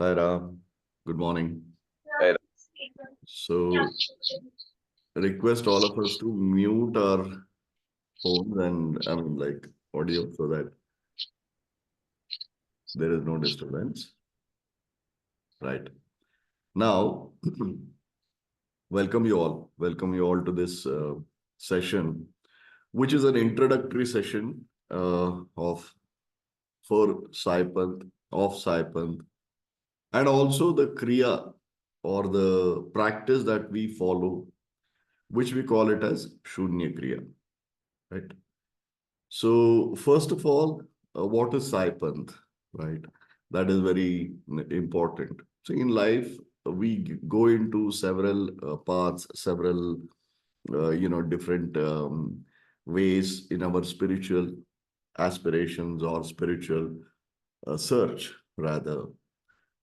Hi Ram, good morning. Right. So, request all of us to mute our phones and like audio so that there is no disturbance. Right. Now, welcome you all. Welcome you all to this session, which is an introductory session of for Saipanth, of Saipanth, and also the Kriya or the practice that we follow, which we call it as Shunya Kriya. Right. So, first of all, what is Saipanth, right? That is very important. So, in life, we go into several paths, several, different ways in our spiritual aspirations or spiritual search, rather,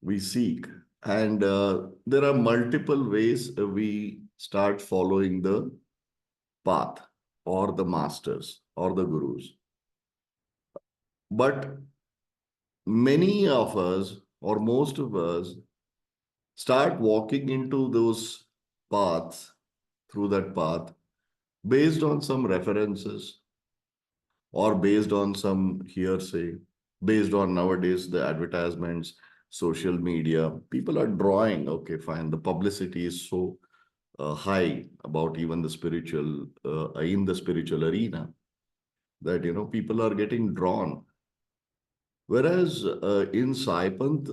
we seek. And there are multiple ways we start following the path or the masters or the gurus. But many of us, or most of us, start walking into those paths, through that path, based on some references or based on some hearsay, based on nowadays the advertisements, social media. People are drawing, okay, fine. The publicity is so high about even the spiritual, in the spiritual arena, that, people are getting drawn. Whereas in Saipanth,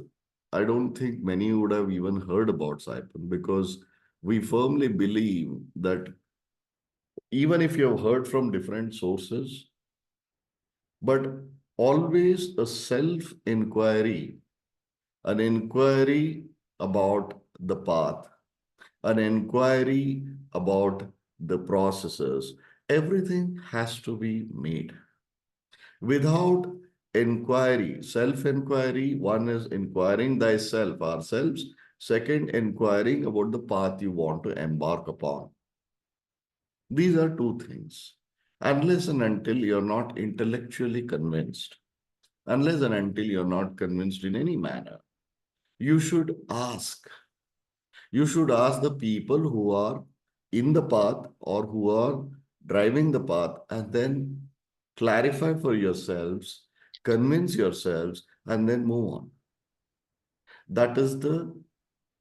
I don't think many would have even heard about Saipanth, because we firmly believe that even if you have heard from different sources, but always a self inquiry, an inquiry about the path, an inquiry about the processes, everything has to be made. Without inquiry, self-inquiry, one is inquiring thyself, ourselves. Second, inquiring about the path you want to embark upon. These are two things. Unless and until you're not intellectually convinced, unless and until you're not convinced in any manner, you should ask. You should ask the people who are in the path or who are driving the path, and then clarify for yourselves, convince yourselves, and then move on. That is the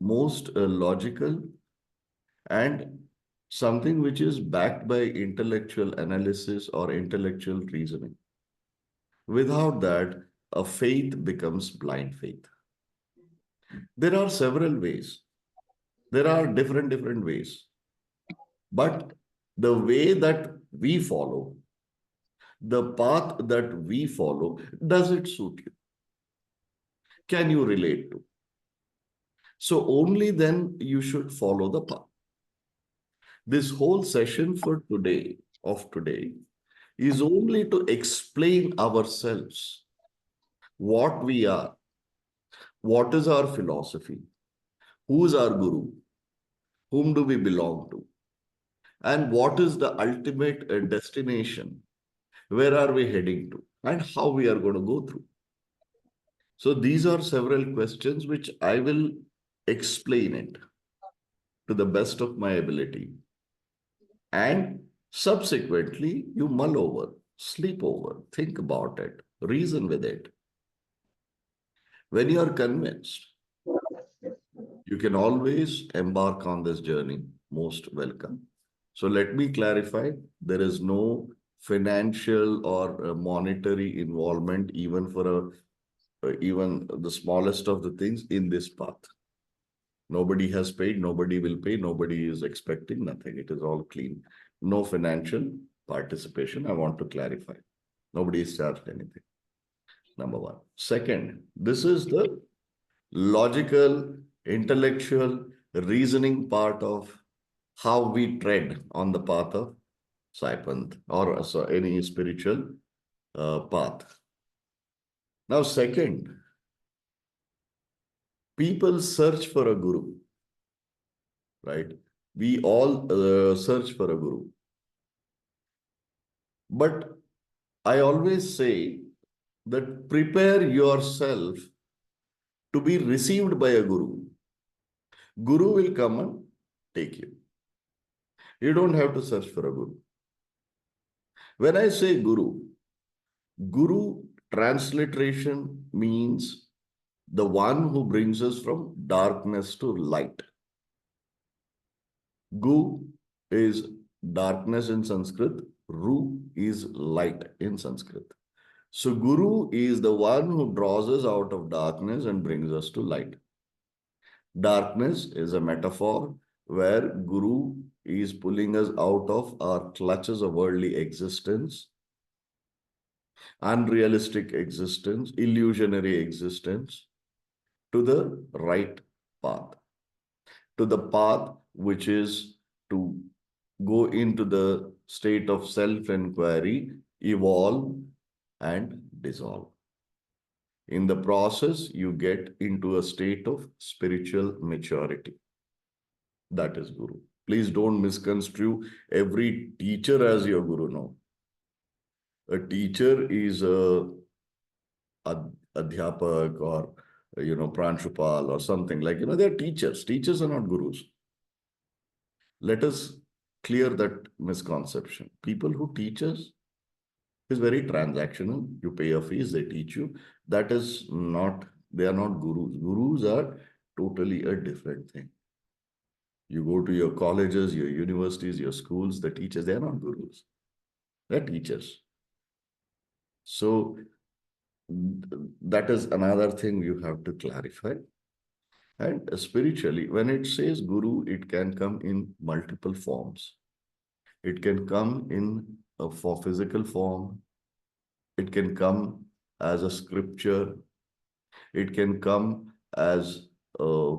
most logical and something which is backed by intellectual analysis or intellectual reasoning. Without that, a faith becomes blind faith. There are several ways. There are different ways. But the way that we follow, the path that we follow, does it suit you? Can you relate to? So only then you should follow the path. This whole session for today, of today, is only to explain ourselves, what we are, what is our philosophy, who is our guru, whom do we belong to, and what is the ultimate destination, where are we heading to, and how we are going to go through. So these are several questions which I will explain it to the best of my ability. And subsequently, you mull over, sleep over, think about it, reason with it. When you are convinced, you can always embark on this journey. Most welcome. So let me clarify, there is no financial or monetary involvement, even for even the smallest of the things in this path. Nobody has paid, nobody will pay, nobody is expecting nothing. It is all clean. No financial participation. I want to clarify. Nobody is charged anything. Number one. Second, this is the logical, intellectual, reasoning part of how we tread on the path of Saipanth or any spiritual path. Now, second, people search for a guru, right? We all search for a guru. But I always say that prepare yourself to be received by a guru. Guru will come and take you. You don't have to search for a guru. When I say guru, guru transliteration means the one who brings us from darkness to light. Gu is darkness in Sanskrit. Ru is light in Sanskrit. So Guru is the one who draws us out of darkness and brings us to light. Darkness is a metaphor where Guru is pulling us out of our clutches of worldly existence, unrealistic existence, illusionary existence, to the right path, to the path which is to go into the state of self-inquiry, evolve and dissolve. In the process, you get into a state of spiritual maturity. That is Guru. Please don't misconstrue every teacher as your Guru. No. A teacher is a adhyapak or, pranshupal or something like, they're teachers. Teachers are not gurus. Let us clear that misconception. People who teach us is very transactional. You pay a fees, they teach you. That is not, they are not gurus. Gurus are totally a different thing. You go to your colleges, your universities, your schools, the teachers, they are not gurus. They're teachers. So that is another thing you have to clarify. And spiritually, when it says guru, it can come in multiple forms. It can come in for physical form. It can come as a scripture. It can come as a,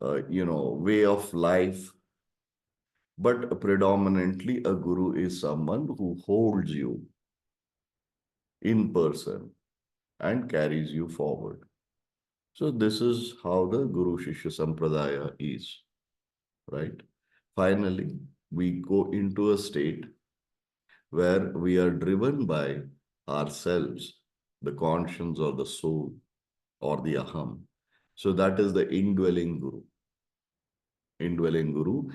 way of life. But predominantly, a guru is someone who holds you in person and carries you forward. So this is how the Guru Shishya Sampradaya is, right? Finally, we go into a state where we are driven by ourselves, the conscience or the soul or the aham. So that is the indwelling Guru. Indwelling Guru,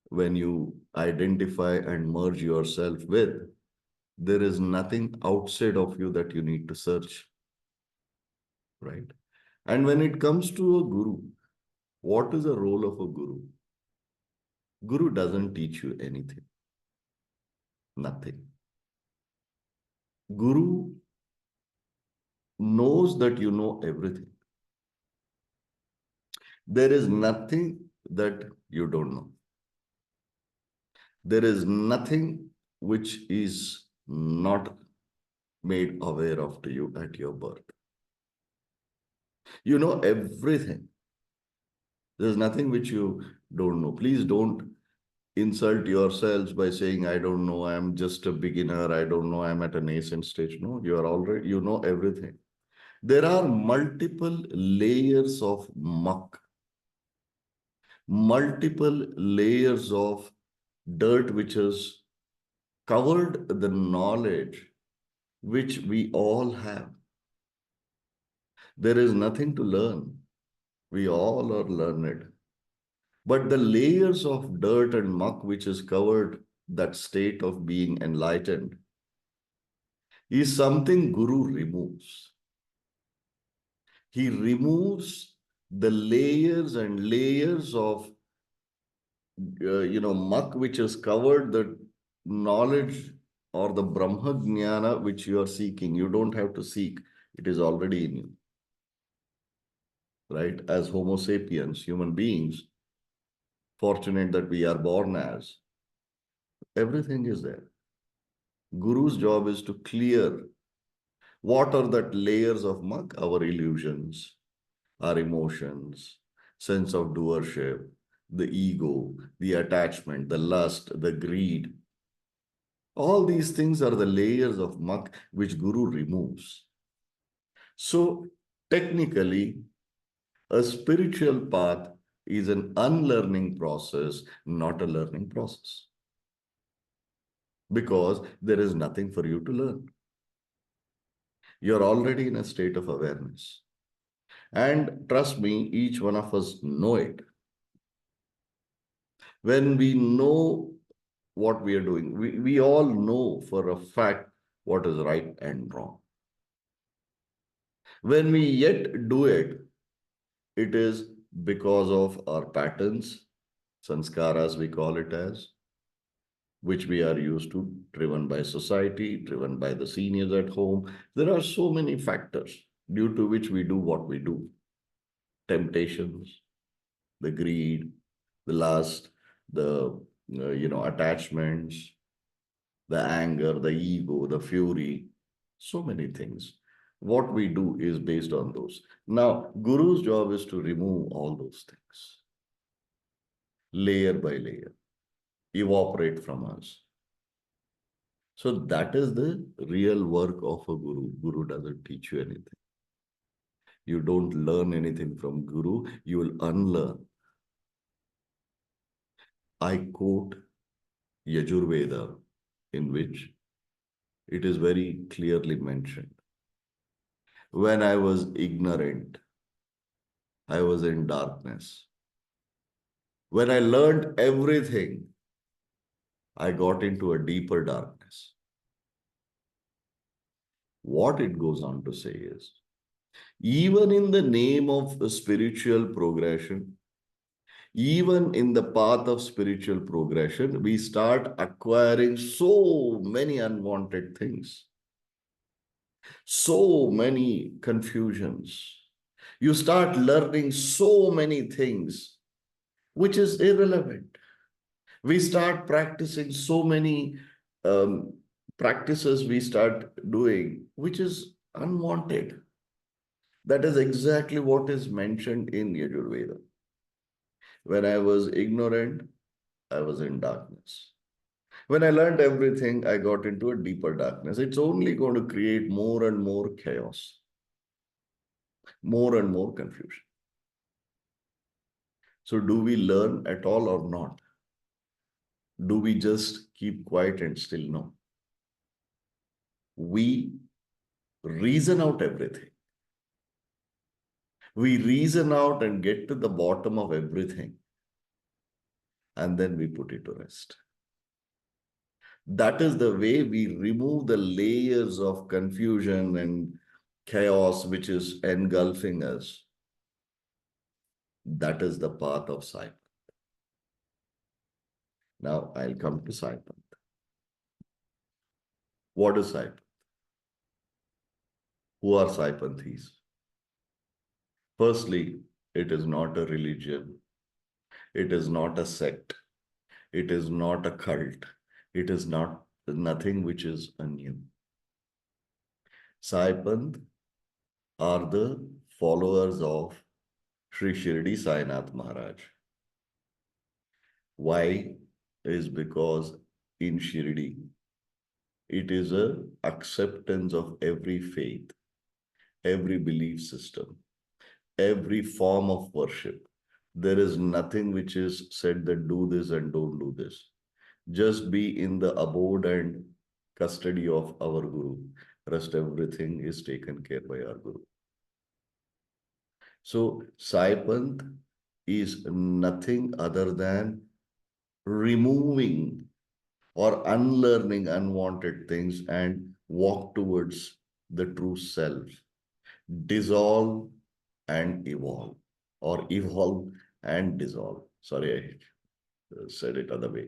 when you identify and merge yourself with, there is nothing outside of you that you need to search, right? And when it comes to a Guru, what is the role of a Guru? Guru doesn't teach you anything. Nothing. Guru knows that you know everything. There is nothing that you don't know. There is nothing which is not made aware of to you at your birth. You know everything. There's nothing which you don't know. Please don't insult yourselves by saying, I don't know, I'm just a beginner, I don't know, I'm at a nascent stage. No, you are already, you know everything. There are multiple layers of muck, multiple layers of dirt which has covered the knowledge which we all have. There is nothing to learn. We all are learned. But the layers of dirt and muck which has covered that state of being enlightened is something Guru removes. He removes the layers and layers of muck which has covered the knowledge or the Brahma Jnana which you are seeking. You don't have to seek. It is already in you. Right? As Homo sapiens, human beings, fortunate that we are born as, everything is there. Guru's job is to clear what are that layers of muck? Our illusions, our emotions, sense of doership, the ego, the attachment, the lust, the greed. All these things are the layers of muck which Guru removes. So technically, a spiritual path is an unlearning process, not a learning process. Because there is nothing for you to learn. You're already in a state of awareness. And trust me, each one of us know it. When we know what we are doing, we all know for a fact what is right and wrong. When we yet do it, it is because of our patterns, sanskaras we call it as, which we are used to, driven by society, driven by the seniors at home. There are so many factors due to which we do what we do. Temptations, the greed, the lust, the attachments, the anger, the ego, the fury, so many things. What we do is based on those. Now, Guru's job is to remove all those things, layer by layer, evaporate from us. So that is the real work of a guru. Guru doesn't teach you anything. You don't learn anything from Guru, you will unlearn. I quote Yajurveda, in which it is very clearly mentioned. When I was ignorant, I was in darkness. When I learned everything, I got into a deeper darkness. What it goes on to say is, even in the name of spiritual progression, even in the path of spiritual progression, we start acquiring so many unwanted things, so many confusions. You start learning so many things which is irrelevant. We start practicing so many um, practices we start doing which is unwanted. That is exactly what is mentioned in Yajurveda. When I was ignorant, I was in darkness. When I learned everything, I got into a deeper darkness. It's only going to create more and more chaos, more and more confusion. So, do we learn at all or not? Do we just keep quiet and still know? We reason out everything. We reason out and get to the bottom of everything, and then we put it to rest. That is the way we remove the layers of confusion and chaos which is engulfing us. That is the path of Saipanth. Now I'll come to Saipanth. What is Saipanth? Who are Saipanthis? Firstly, it is not a religion. It is not a sect. It is not a cult. It is not nothing which is new. Saipanth are the followers of Sri Shirdi Sainath Maharaj. Why? Is because in Shirdi, it is a acceptance of every faith, every belief system, every form of worship. There is nothing which is said that do this and don't do this. Just be in the abode and custody of our Guru. Rest everything is taken care by our Guru. So Saipanth is nothing other than removing or unlearning unwanted things and walk towards the true self. Dissolve and evolve, or evolve and dissolve. Sorry, I said it other way.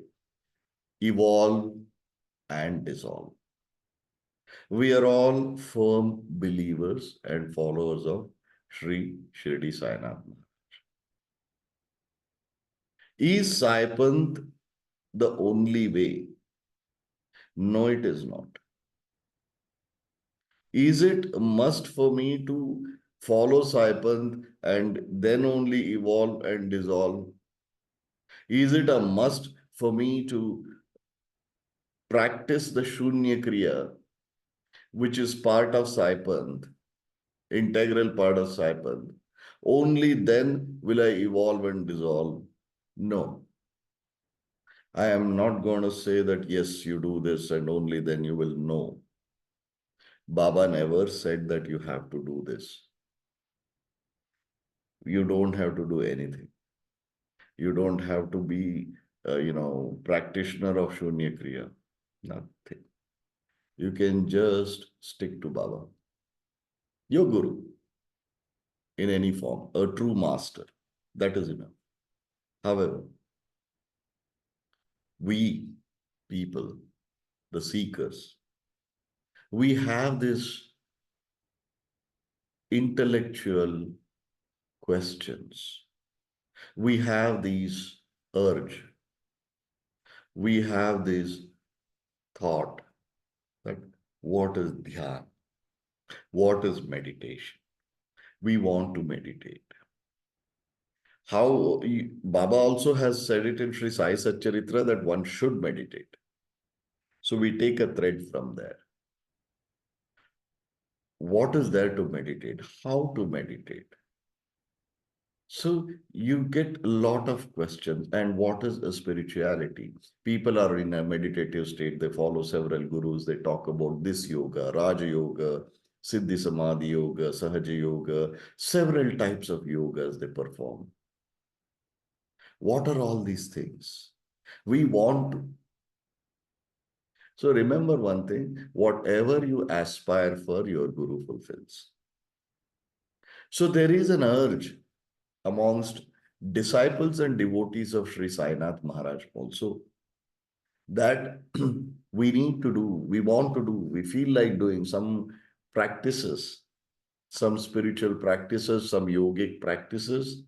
Evolve and dissolve. We are all firm believers and followers of Sri Shirdi Sainath. Is Saipanth the only way? No, it is not. Is it a must for me to follow Saipanth and then only evolve and dissolve? Is it a must for me to practice the Shunya Kriya, which is part of Saipanth, integral part of Saipanth? Only then will I evolve and dissolve? No. I am not going to say that, yes, you do this and only then you will know. Baba never said that you have to do this. you don't have to do anything. You don't have to be, practitioner of Shunya Kriya. Nothing. You can just stick to Baba, your guru, in any form, a true master. That is enough. However, we people, the seekers, we have this intellectual questions. We have these urge. We have this thought that what is dhyan? What is meditation? We want to meditate. Baba also has said it in Sri Sai Satcharitra that one should meditate. So we take a thread from there. What is there to meditate? How to meditate? So you get a lot of questions. And what is a spirituality? People are in a meditative state. They follow several gurus. They talk about this yoga, Raja Yoga, Siddhi Samadhi Yoga, Sahaja Yoga, several types of yogas they perform. What are all these things? We want to. So remember one thing, whatever you aspire for, your guru fulfills. So there is an urge amongst disciples and devotees of Sri Sainath Maharaj also that we need to do, we want to do, we feel like doing some practices, some spiritual practices, some yogic practices.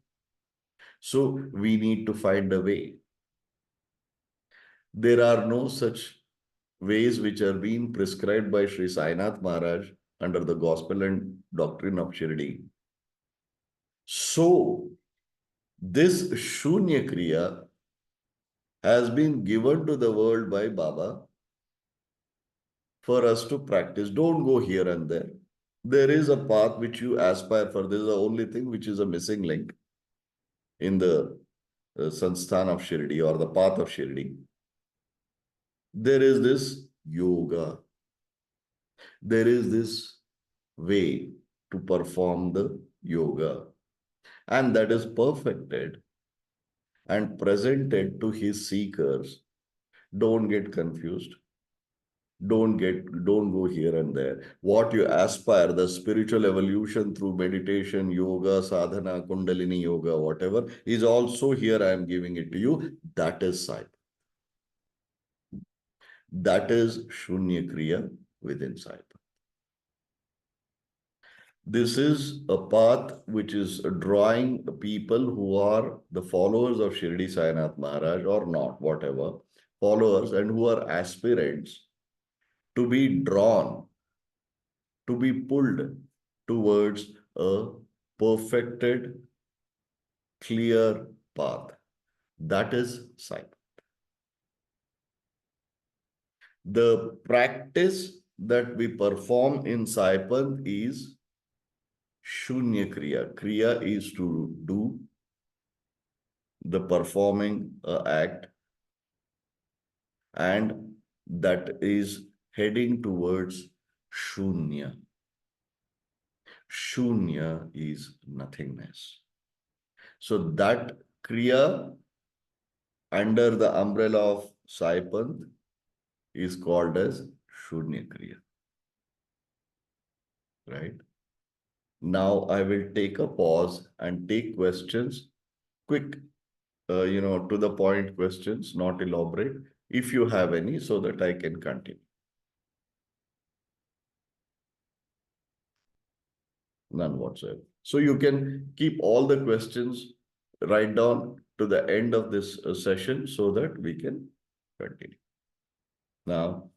So we need to find a way. There are no such ways which are being prescribed by Sri Sainath Maharaj under the gospel and doctrine of Shirdi. So this Shunya Kriya has been given to the world by Baba for us to practice. Don't go here and there. There is a path which you aspire for. This is the only thing which is a missing link in the Sansthan of Shirdi or the path of Shirdi. There is this yoga. There is this way to perform the yoga. And that is perfected and presented to his seekers. Don't get confused. Don't go here and there. What you aspire, the spiritual evolution through meditation, yoga, sadhana, kundalini yoga, whatever, is also here. I am giving it to you. That is Sai. That is Shunya Kriya within Sai. This is a path which is drawing people who are the followers of Shirdi Sainath Maharaj or not, whatever, followers and who are aspirants to be drawn, to be pulled towards a perfected, clear path. That is Sai. The practice that we perform in Saipanth is Shunya Kriya. Kriya is to do, the performing act, and that is heading towards Shunya. Shunya is nothingness. So that Kriya under the umbrella of Saipanth is called as Shunya Kriya. Right? Now I will take a pause and take questions, quick, to the point questions, not elaborate, if you have any, so that I can continue. None whatsoever. So you can keep all the questions right down to the end of this session so that we can continue. Now,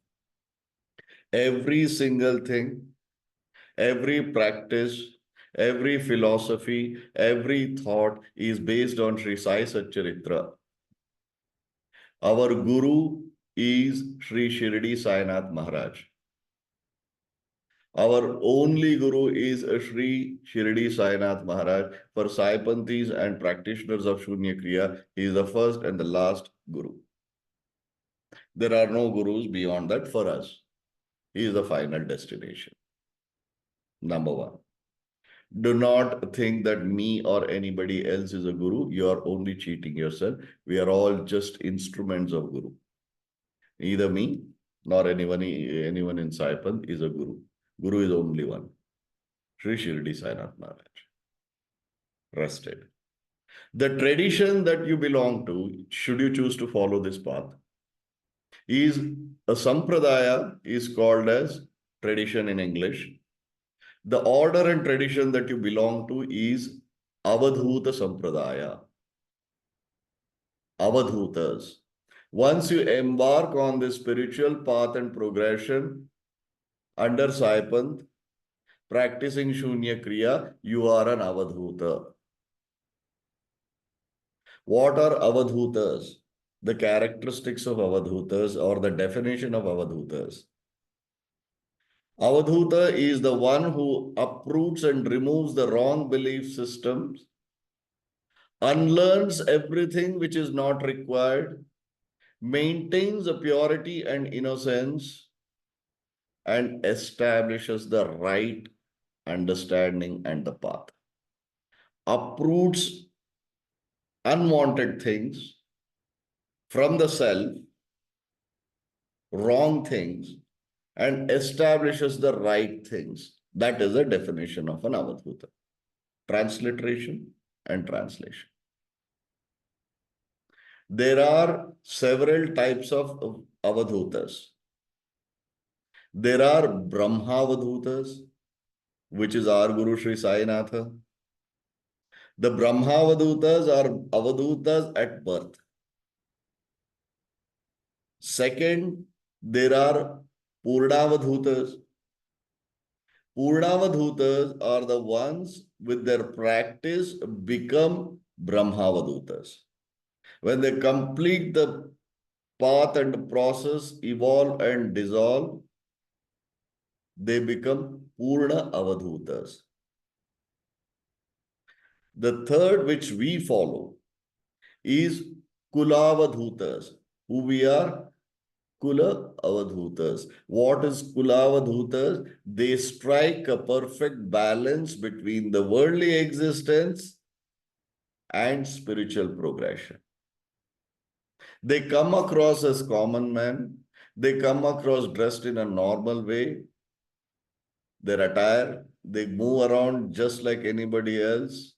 every single thing, every practice, every philosophy, every thought is based on Sri Sai Satcharitra. Our Guru is Sri Shirdi Sainath Maharaj. Our only Guru is Sri Shirdi Sainath Maharaj. For Saipanthis and practitioners of Shunya Kriya, he is the first and the last Guru. There are no Gurus beyond that for us. He is the final destination. Number one. Do not think that me or anybody else is a guru. You are only cheating yourself. We are all just instruments of guru. Neither me nor anyone in Saipanth is a guru. Guru is only one. Sri Shirdi Sainath Maharaj. Rested. The tradition that you belong to, should you choose to follow this path, is a sampradaya is called as tradition in English. The order and tradition that you belong to is Avadhuta Sampradaya. Avadhutas. Once you embark on this spiritual path and progression under Saipanth, practicing Shunya Kriya, you are an Avadhuta. What are Avadhutas? The characteristics of Avadhutas or the definition of Avadhutas. Avadhuta is the one who uproots and removes the wrong belief systems, unlearns everything which is not required, maintains the purity and innocence, and establishes the right understanding and the path. Uproots unwanted things from the self, wrong things, and establishes the right things. That is the definition of an avadhuta. Transliteration and translation. There are several types of avadhutas. There are Brahmavadhutas, which is our Guru Sri Sainatha. The Brahmavadhutas are avadhutas at birth. Second, there are Purnavadhutas. Purnavadhutas are the ones with their practice become Brahmavadhutas. When they complete the path and process, evolve and dissolve, they become Purna Avadhutas. The third which we follow is Kulavadhutas, who we are Kula Avadhutas. What is Kula Avadhutas? They strike a perfect balance between the worldly existence and spiritual progression. They come across as common men. They come across dressed in a normal way. Their attire, they move around just like anybody else.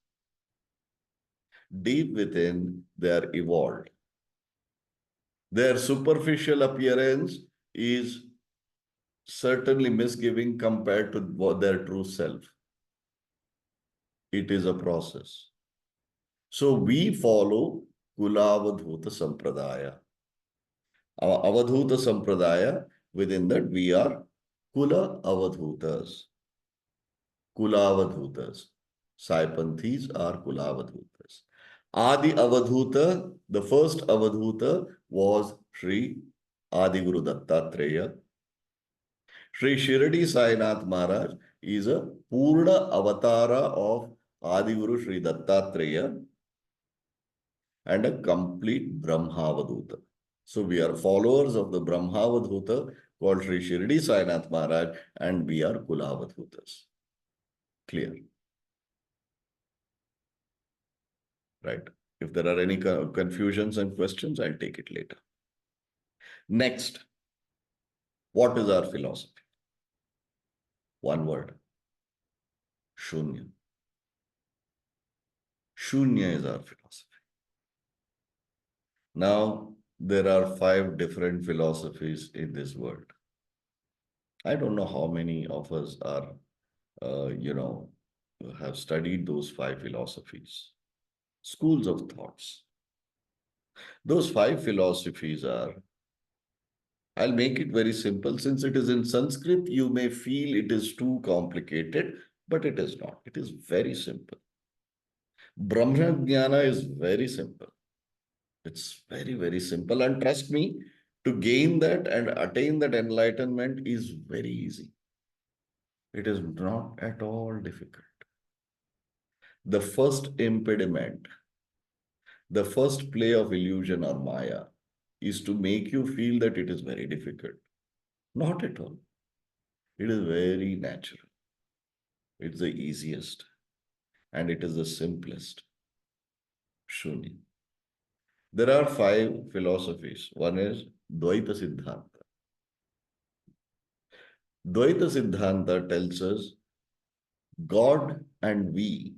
Deep within, they are evolved. Their superficial appearance is certainly misgiving compared to their true self. It is a process. So we follow Kulavadhuta Sampradaya. Our Avadhuta Sampradaya, within that we are Kula Avadhutas. Kulavadhutas. Saipanthis are Kulavadhutas. Adi Avadhuta, the first Avadhuta was Sri Adi Guru Dattatreya. Sri Shirdi Sainath Maharaj is a Purna Avatara of Adi Guru Sri Dattatreya and a complete Brahmavadhuta. So we are followers of the Brahmavadhuta called Sri Shirdi Sainath Maharaj and we are Kulavadhutas. Clear? Right. If there are any confusions and questions, I'll take it later. Next, what is our philosophy? One word. Shunya. Shunya is our philosophy. Now, there are 5 different philosophies in this world. I don't know how many of us are, have studied those 5 philosophies. Schools of thoughts. Those 5 philosophies are, I'll make it very simple. Since it is in Sanskrit, you may feel it is too complicated, but it is not. It is very simple. Brahma Jnana is very simple. It's very, very simple. And trust me, to gain that and attain that enlightenment is very easy. It is not at all difficult. The first impediment, the first play of illusion or Maya is to make you feel that it is very difficult. Not at all. It is very natural. It's the easiest. and it is the simplest. Shunya. There are 5 philosophies. One is Dvaita Siddhanta. Dvaita Siddhanta tells us God and we.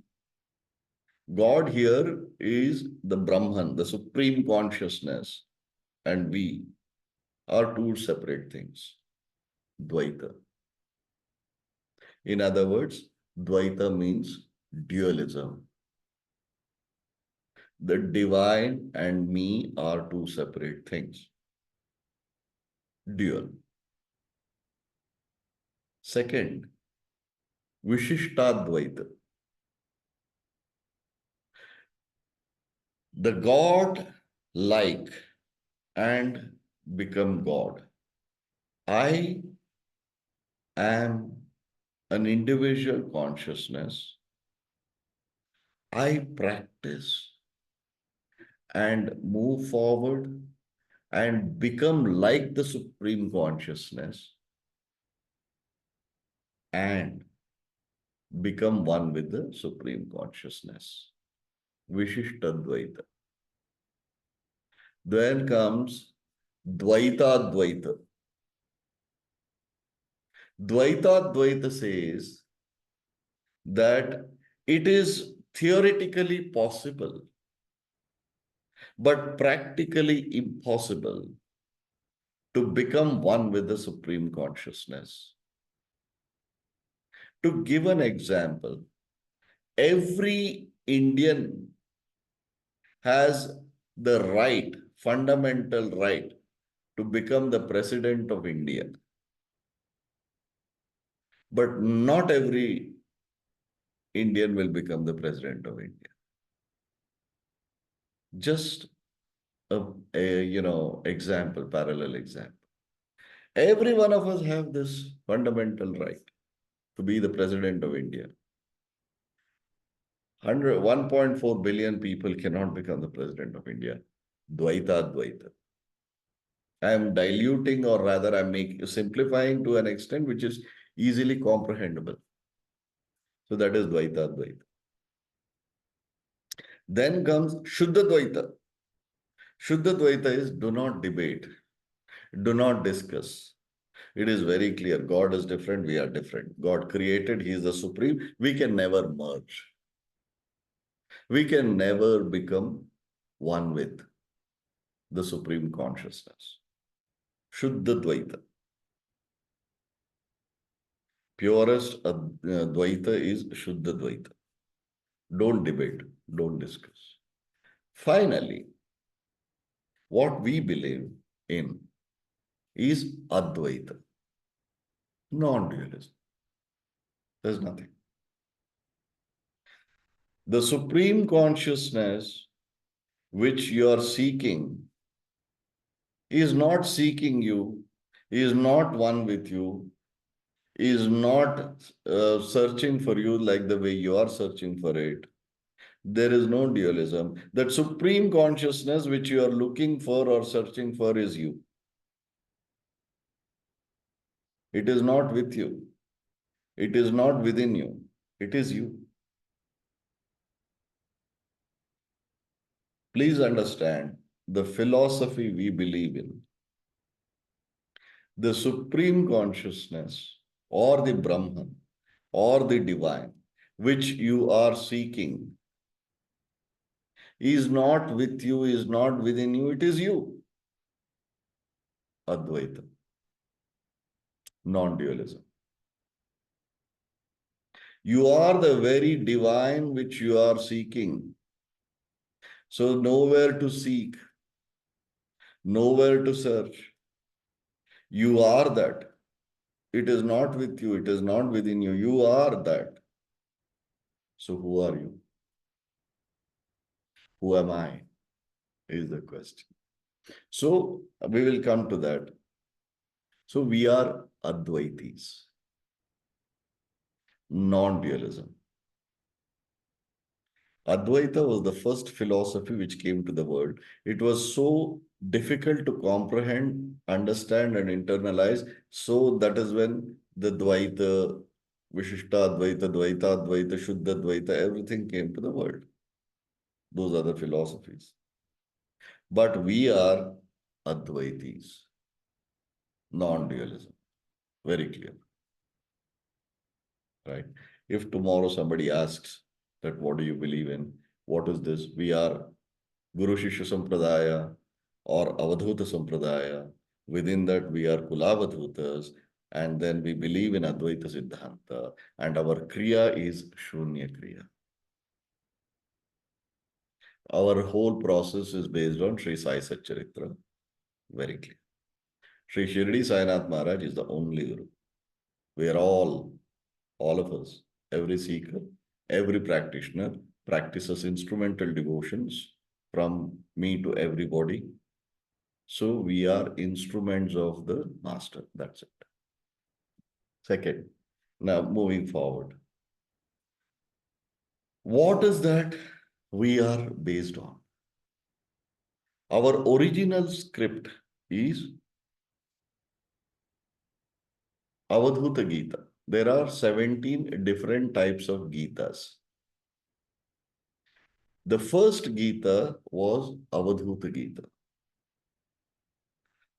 God here is the Brahman, the supreme consciousness, and we are two separate things. Dvaita. In other words, Dvaita means dualism. The divine and me are two separate things. Dual. Second, Vishishtadvaita. The God like and become God. I am an individual consciousness. I practice and move forward and become like the supreme consciousness and become one with the supreme consciousness. Vishishtadvaita. Then comes Dvaita Dvaita. Dvaita Dvaita says that it is theoretically possible, but practically impossible to become one with the supreme consciousness. To give an example, every Indian has the right, fundamental right, to become the president of India. But not every Indian will become the president of India. Just a example, parallel example. Every one of us have this fundamental right to be the president of India. 1.4 billion people cannot become the president of India. Dvaita Dvaita. I am diluting, or rather I'm simplifying to an extent which is easily comprehensible. So that is Dvaita Dvaita. Then comes Shuddha Dvaita. Shuddha Dvaita is do not debate, do not discuss. It is very clear. God is different, we are different. God created, He is the supreme. We can never merge. We can never become one with the supreme consciousness. Shuddha Dvaita. Purest Dvaita is Shuddha Dvaita. Don't debate, don't discuss. Finally, what we believe in is Advaita, non-dualism. There's nothing. The supreme consciousness which you are seeking is not seeking you, is not one with you, is not searching for you like the way you are searching for it. There is no dualism. That supreme consciousness which you are looking for or searching for is you. It is not with you. It is not within you. It is you. Please understand the philosophy we believe in. The supreme consciousness or the Brahman or the divine which you are seeking is not with you, is not within you, it is you. Advaita. Non-dualism. You are the very divine which you are seeking. So nowhere to seek, nowhere to search. You are that. It is not with you, it is not within you. You are that. So who are you? Who am I? Is the question. So we will come to that. So we are Advaitis. Non-dualism. Advaita was the first philosophy which came to the world. It was so difficult to comprehend, understand, and internalize. So that is when the Dvaita Vishishta Advaita, Dvaita, Advaita, Shuddha Dvaita, everything came to the world. Those are the philosophies. But we are Advaitis, non-dualism. Very clear, right? If tomorrow somebody asks that what do you believe in? What is this? We are Guru Shishya Sampradaya or Avadhuta Sampradaya. Within that, we are Kulavadhutas, and then we believe in Advaita Siddhanta, and our Kriya is Shunya Kriya. Our whole process is based on Sri Sai Satcharitra. Very clear. Sri Shirdi Sainath Maharaj is the only Guru. We are all of us, every seeker, every practitioner practices instrumental devotions from me to everybody. So we are instruments of the master. That's it. Second, now moving forward. What is that we are based on? Our original script is Avadhuta Gita. There are 17 different types of Gitas. The first Gita was Avadhuta Gita.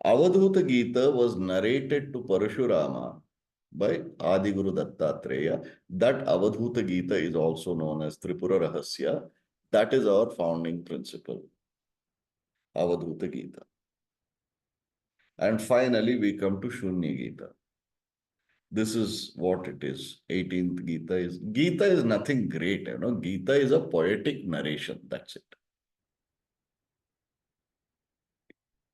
Avadhuta Gita was narrated to Parashurama by Adi Guru Dattatreya. That Avadhuta Gita is also known as Tripura Rahasya. That is our founding principle, Avadhuta Gita. And finally, we come to Shunya Gita. This is what it is. 18th Gita is nothing great, Gita is a poetic narration. That's it.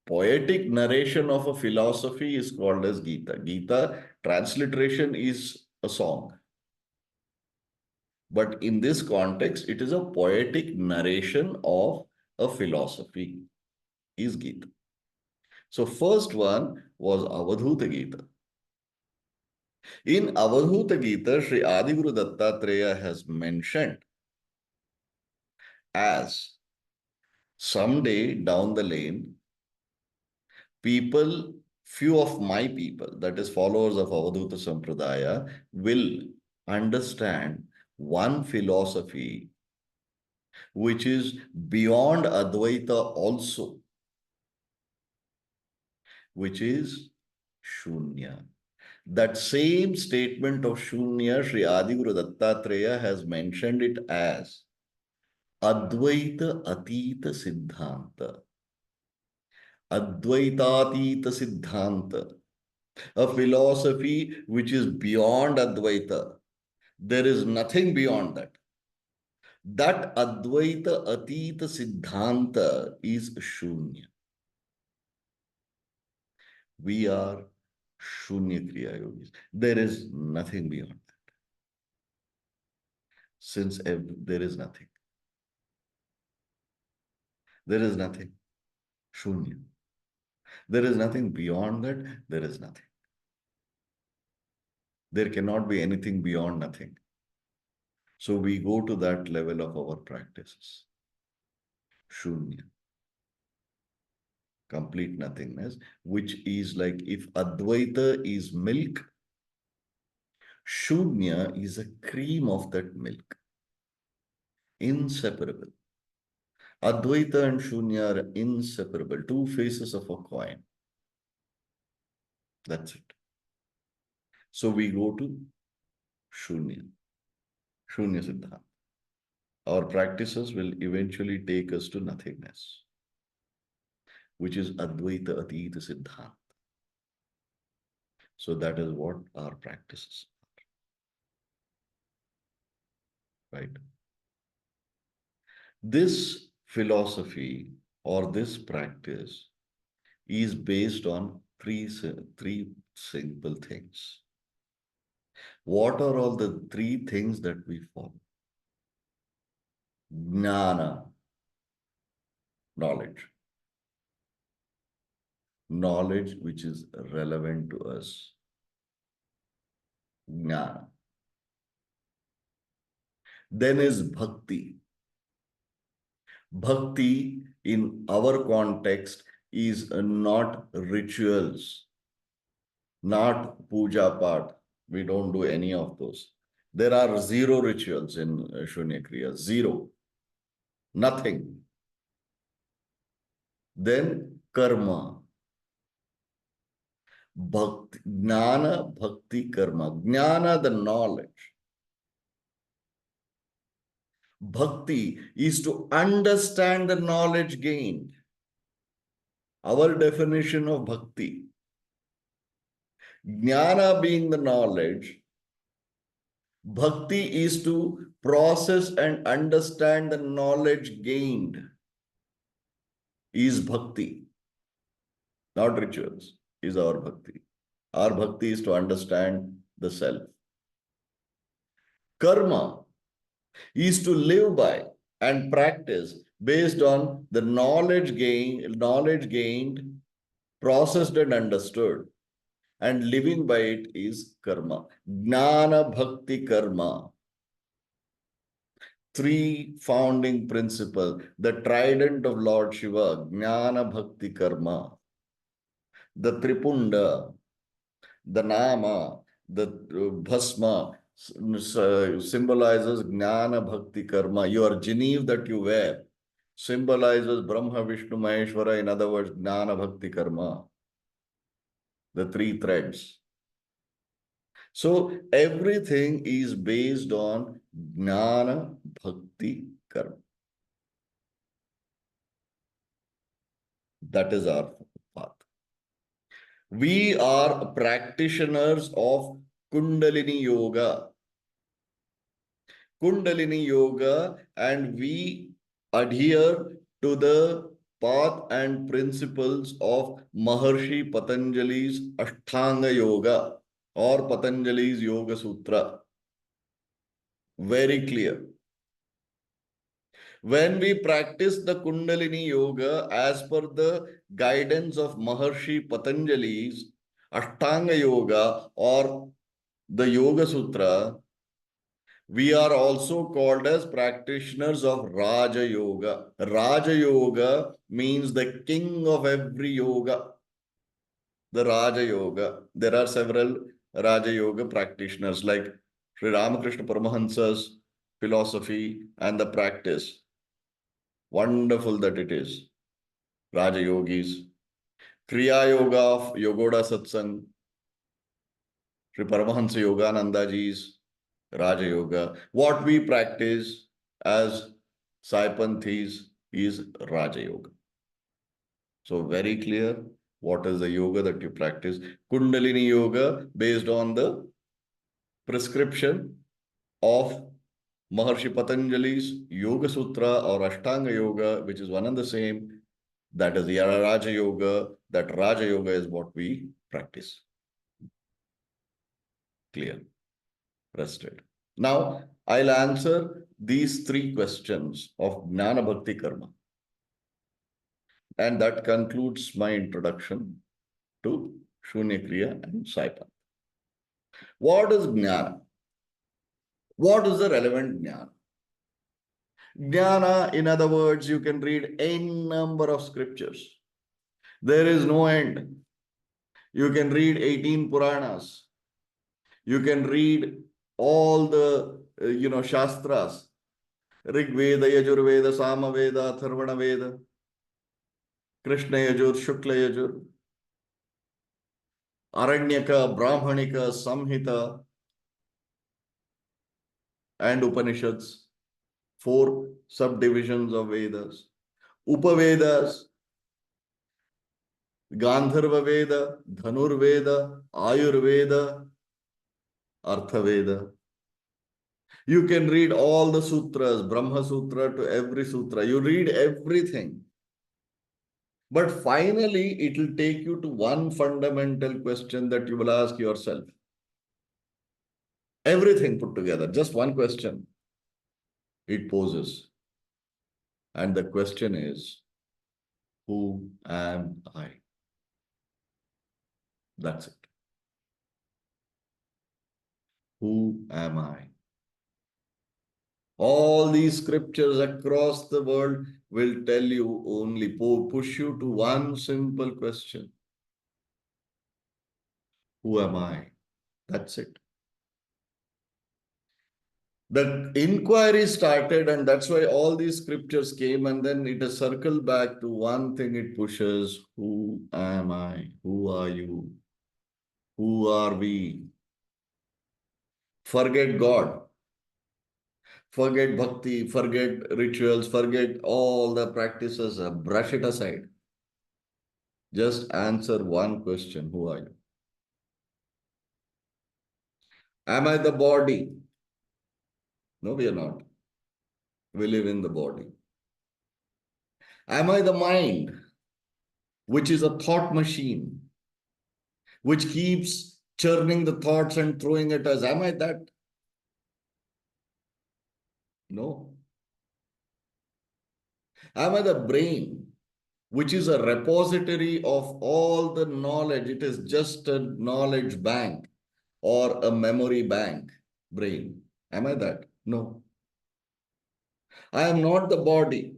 Poetic narration of a philosophy is called as Gita. Gita transliteration is a song. But in this context, it is a poetic narration of a philosophy, is Gita. So first one was Avadhuta Gita. In Avadhuta Gita, Sri Adiguru Dattatreya has mentioned as someday down the lane, few of my people, that is followers of Avadhuta Sampradaya, will understand one philosophy which is beyond Advaita also, which is Shunya. That same statement of Shunya, Sri Adiguru Dattatreya has mentioned it as Advaita Atita Siddhanta. Advaitatita Siddhanta. A philosophy which is beyond Advaita. There is nothing beyond that. That Advaita Atita Siddhanta is Shunya. We are Shunya Kriya Yogis. There is nothing beyond that. Since there is nothing. There is nothing. Shunya. There is nothing beyond that. There is nothing. There cannot be anything beyond nothing. So we go to that level of our practices. Shunya. Complete nothingness, which is like if Advaita is milk, Shunya is a cream of that milk. Inseparable. Advaita and Shunya are inseparable, two faces of a coin. That's it. So we go to Shunya. Shunya Siddhanta. Our practices will eventually take us to nothingness, which is Advaita Atita Siddhanta. So that is what our practices are. Right? This philosophy or this practice is based on three simple things. What are all the three things that we follow? Jnana, knowledge. Knowledge which is relevant to us. Jnana. Then is bhakti. Bhakti in our context is not rituals, not puja part, We don't do any of those. There are zero rituals in Shunya Kriya. Zero. Nothing. Then karma. Bhakti, Jnana, Bhakti, Karma. Jnana, the knowledge. Bhakti is to understand the knowledge gained. Our definition of bhakti. Jnana being the knowledge, bhakti is to process and understand the knowledge gained. Is bhakti, not rituals, is our bhakti. Our bhakti is to understand the self. Karma is to live by and practice based on the knowledge gained, processed and understood, and living by it is karma. Jnana Bhakti Karma. Three founding principles, the trident of Lord Shiva, Jnana Bhakti Karma, the Tripunda, the Nama, the Bhasma symbolizes Jnana Bhakti Karma. Your Genev that you wear symbolizes Brahma, Vishnu, Maheshwara, in other words, Jnana Bhakti Karma. The three threads. So everything is based on Jnana Bhakti Karma. That is our path. We are practitioners of Kundalini Yoga. Kundalini Yoga, and we adhere to the path and principles of Maharshi Patanjali's Ashtanga Yoga or Patanjali's Yoga Sutra. Very clear. When we practice the Kundalini Yoga as per the guidance of Maharshi Patanjali's Ashtanga Yoga or the Yoga Sutra, we are also called as practitioners of Raja Yoga. Raja Yoga means the king of every yoga. The Raja Yoga. There are several Raja Yoga practitioners like Sri Ramakrishna Paramahansa's philosophy and the practice. Wonderful that it is. Raja Yogis. Kriya Yoga of Yogoda Satsang. Sri Paramahansa Yogananda Ji's Raja Yoga. What we practice as Saipanthis is Raja Yoga. So very clear what is the yoga that you practice. Kundalini Yoga based on the prescription of Maharshi Patanjali's Yoga Sutra or Ashtanga Yoga, which is one and the same. That is the Raja Yoga. That Raja Yoga is what we practice. Clear. Rested. Now, I'll answer these three questions of Jnana Bhakti Karma. And that concludes my introduction to Shunya Kriya and Saipanth. What is Jnana? What is the relevant Jnana? Jnana, in other words, you can read any number of scriptures. There is no end. You can read 18 Puranas. You can read all the, Shastras. Rig Veda, Yajur Veda, Sama Veda, Atharvana Veda, Krishna Yajur, Shukla Yajur, Aranyaka, Brahmanika, Samhita, and Upanishads. 4 subdivisions of Vedas. Upavedas, Gandharva Veda, Dhanur Veda, Ayurveda, Artha Veda. You can read all the sutras, Brahma Sutra to every sutra. You read everything. But finally, it will take you to one fundamental question that you will ask yourself. Everything put together, just one question it poses. And the question is, who am I? That's it. Who am I? All these scriptures across the world will tell you only, push you to one simple question. Who am I? That's it. The inquiry started, and that's why all these scriptures came, and then it has circled back to one thing it pushes: who am I? Who are you? Who are we? Forget God, forget bhakti, forget rituals, forget all the practices, brush it aside. Just answer one question: who are you? Am I the body? No, we are not. We live in the body. Am I the mind, which is a thought machine, which keeps churning the thoughts and throwing at us? Am I that? No. Am I the brain, which is a repository of all the knowledge? It is just a knowledge bank or a memory bank, brain. Am I that? No. I am not the body.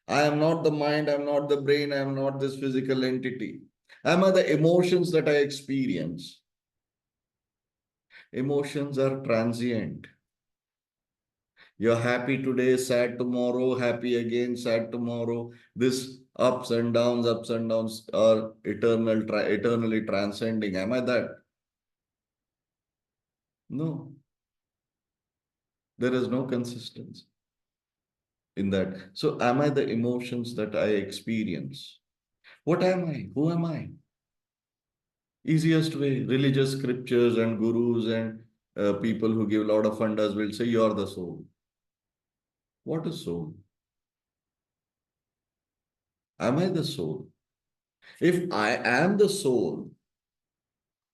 I am not the mind. I am not the brain. I am not this physical entity. Am I the emotions that I experience? Emotions are transient. You're happy today, sad tomorrow, happy again, sad tomorrow. This ups and downs are eternally transcending. Am I that? No, there is no consistency in that. So, am I the emotions that I experience? What am I? Who am I? Easiest way, religious scriptures and gurus and people who give a lot of fundas will say, you're the soul. What is soul? Am I the soul? If I am the soul,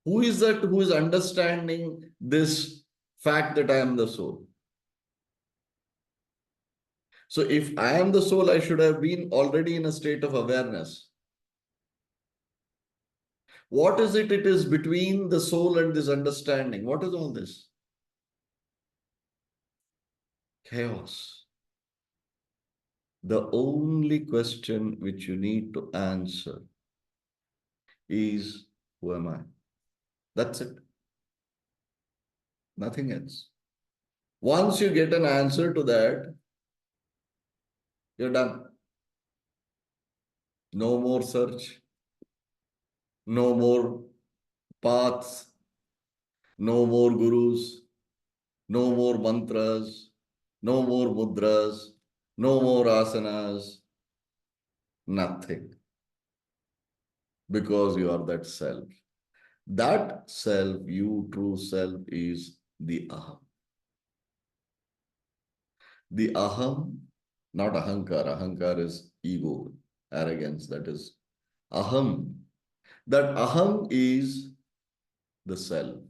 who is that who is understanding this fact that I am the soul? So if I am the soul, I should have been already in a state of awareness. What is it? It is between the soul and this understanding. What is all this? Chaos. The only question which you need to answer is, who am I? That's it. Nothing else. Once you get an answer to that, you're done. No more search, no more paths, no more gurus, no more mantras, no more mudras, no more asanas, nothing. Because you are that self. That self, you true self, is the aham. The aham, not ahankar. Ahankar is ego, arrogance. That is aham. That aham is the self,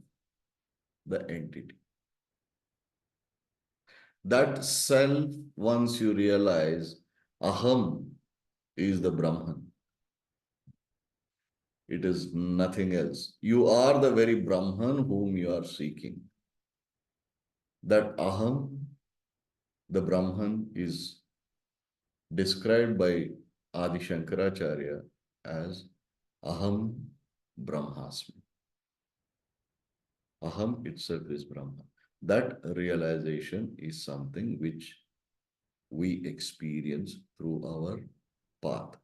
the entity. That self, once you realize, aham is the Brahman. It is nothing else. You are the very Brahman whom you are seeking. That aham, the Brahman, is described by Adi Shankaracharya as aham brahmasmi. Aham itself is Brahman. That realization is something which we experience through our path.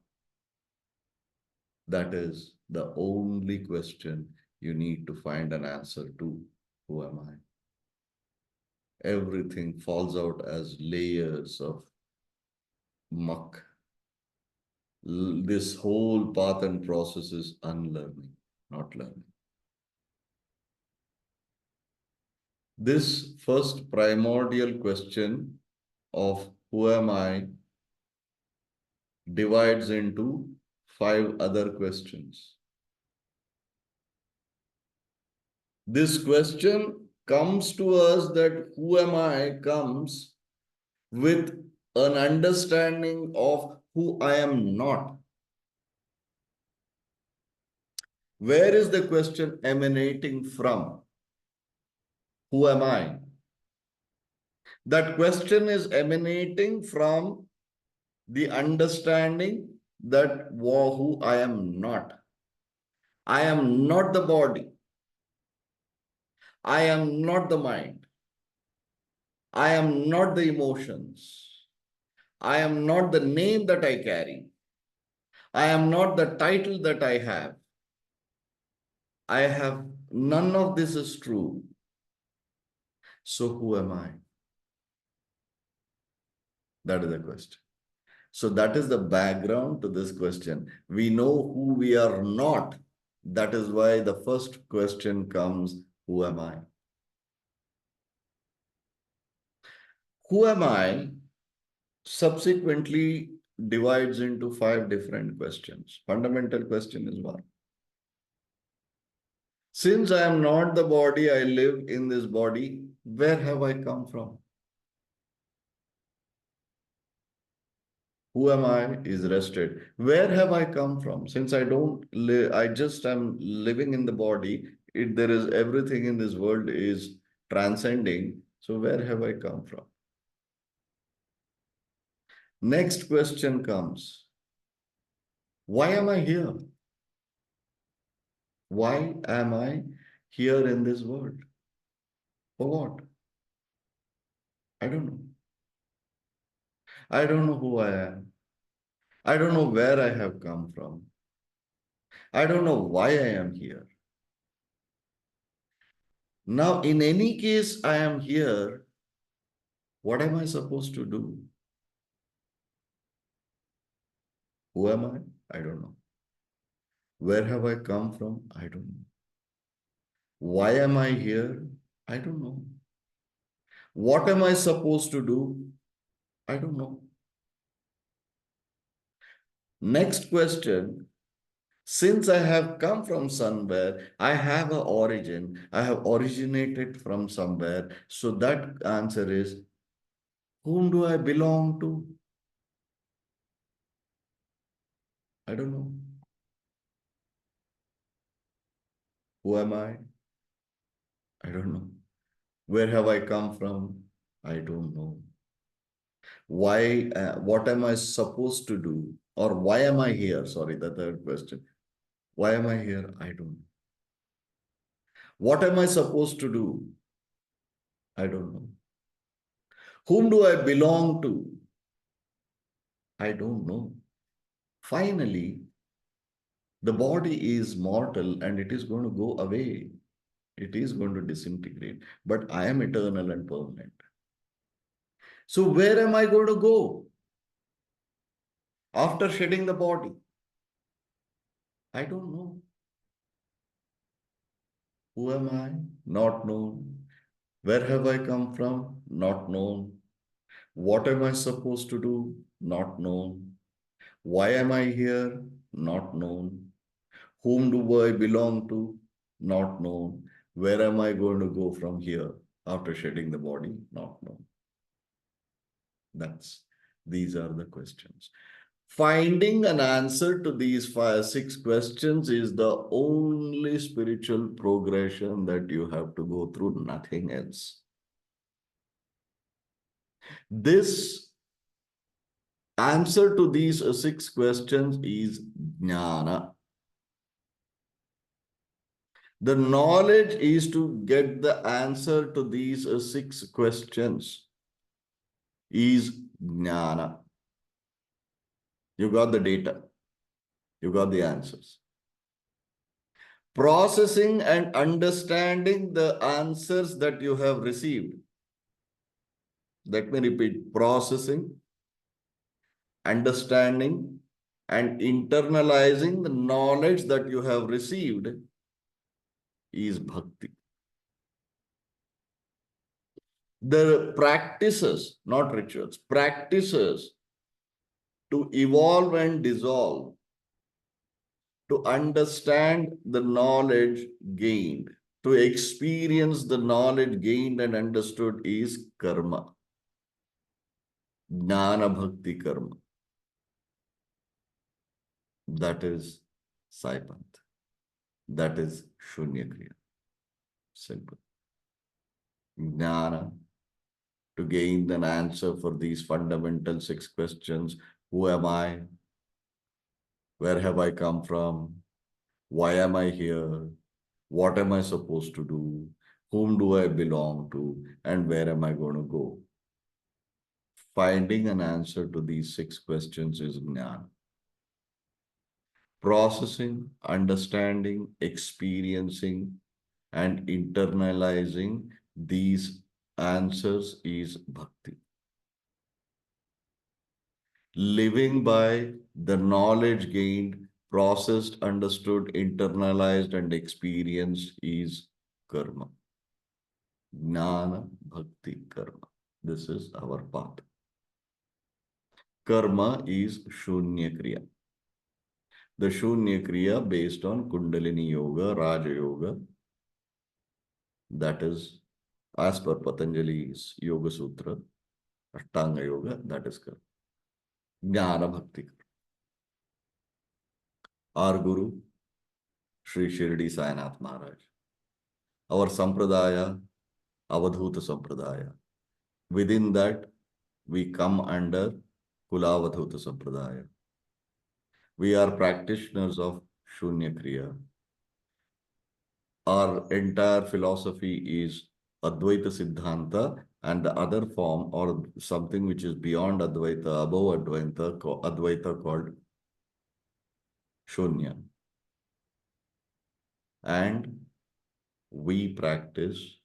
That is the only question you need to find an answer to. Who am I? Everything falls out as layers of muck. This whole path and process is unlearning, not learning. This first primordial question of who am I divides into 5 other questions. This question comes to us, that who am I, comes with an understanding of who I am not. Where is the question emanating from? Who am I? That question is emanating from the understanding that who I am not. I am not the body. I am not the mind. I am not the emotions. I am not the name that I carry. I am not the title that I have. I have none of this is true. So who am I? That is the question. So that is the background to this question. We know who we are not. That is why the first question comes, who am I? Who am I subsequently divides into 5 different questions. Fundamental question is one. Since I am not the body, I live in this body, where have I come from? Who am I is rested. Where have I come from? Since I don't live, I just am living in the body. There is everything in this world is transcending. So where have I come from? Next question comes. Why am I here? Why am I here in this world? For what? I don't know. I don't know who I am. I don't know where I have come from. I don't know why I am here. Now, in any case, I am here. What am I supposed to do? Who am I? I don't know. Where have I come from? I don't know. Why am I here? I don't know. What am I supposed to do? I don't know. Next question. Since I have come from somewhere, I have an origin. I have originated from somewhere. So that answer is, whom do I belong to? I don't know. Who am I? I don't know. Where have I come from? I don't know. Why, what am I supposed to do? Or why am I here? Sorry, the third question. Why am I here? I don't know. What am I supposed to do? I don't know. Whom do I belong to? I don't know. Finally, the body is mortal and it is going to go away. It is going to disintegrate. But I am eternal and permanent. So where am I going to go after shedding the body? I don't know. Who am I? Not known. Where have I come from? Not known. What am I supposed to do? Not known. Why am I here? Not known. Whom do I belong to? Not known. Where am I going to go from here after shedding the body? Not known. These are the questions. Finding an answer to these 6 questions is the only spiritual progression that you have to go through, nothing else. This answer to these 6 questions is jnana. The knowledge is to get the answer to these 6 questions is jnana. You got the data. You got the answers. Processing and understanding the answers that you have received. Let me repeat. Processing, understanding, and internalizing the knowledge that you have received is bhakti. The practices, not rituals, practices to evolve and dissolve, to understand the knowledge gained, to experience the knowledge gained and understood is karma. Jnana bhakti karma. That is Saipanth. That is Shunya Kriya. Simple. Jnana, to gain an answer for these fundamental 6 questions. Who am I? Where have I come from? Why am I here? What am I supposed to do? Whom do I belong to? And where am I going to go? Finding an answer to these 6 questions is Jnana. Processing, understanding, experiencing, and internalizing these answers is bhakti. Living by the knowledge gained, processed, understood, internalized, and experienced is karma. Jnana, bhakti, karma. This is our path. Karma is Shunya Kriya. The Shunya Kriya based on Kundalini Yoga, Raja Yoga, that is as per Patanjali's Yoga Sutra, Ashtanga Yoga, that is karma. Jnana Bhakti. Our Guru, Sri Shirdi Sainath Maharaj. Our Sampradaya, Avadhuta Sampradaya. Within that, we come under Kulavadhuta Sampradaya. We are practitioners of Shunya Kriya. Our entire philosophy is Advaita Siddhanta, and the other form or something which is beyond Advaita, above Advaita called Shunya. And we practice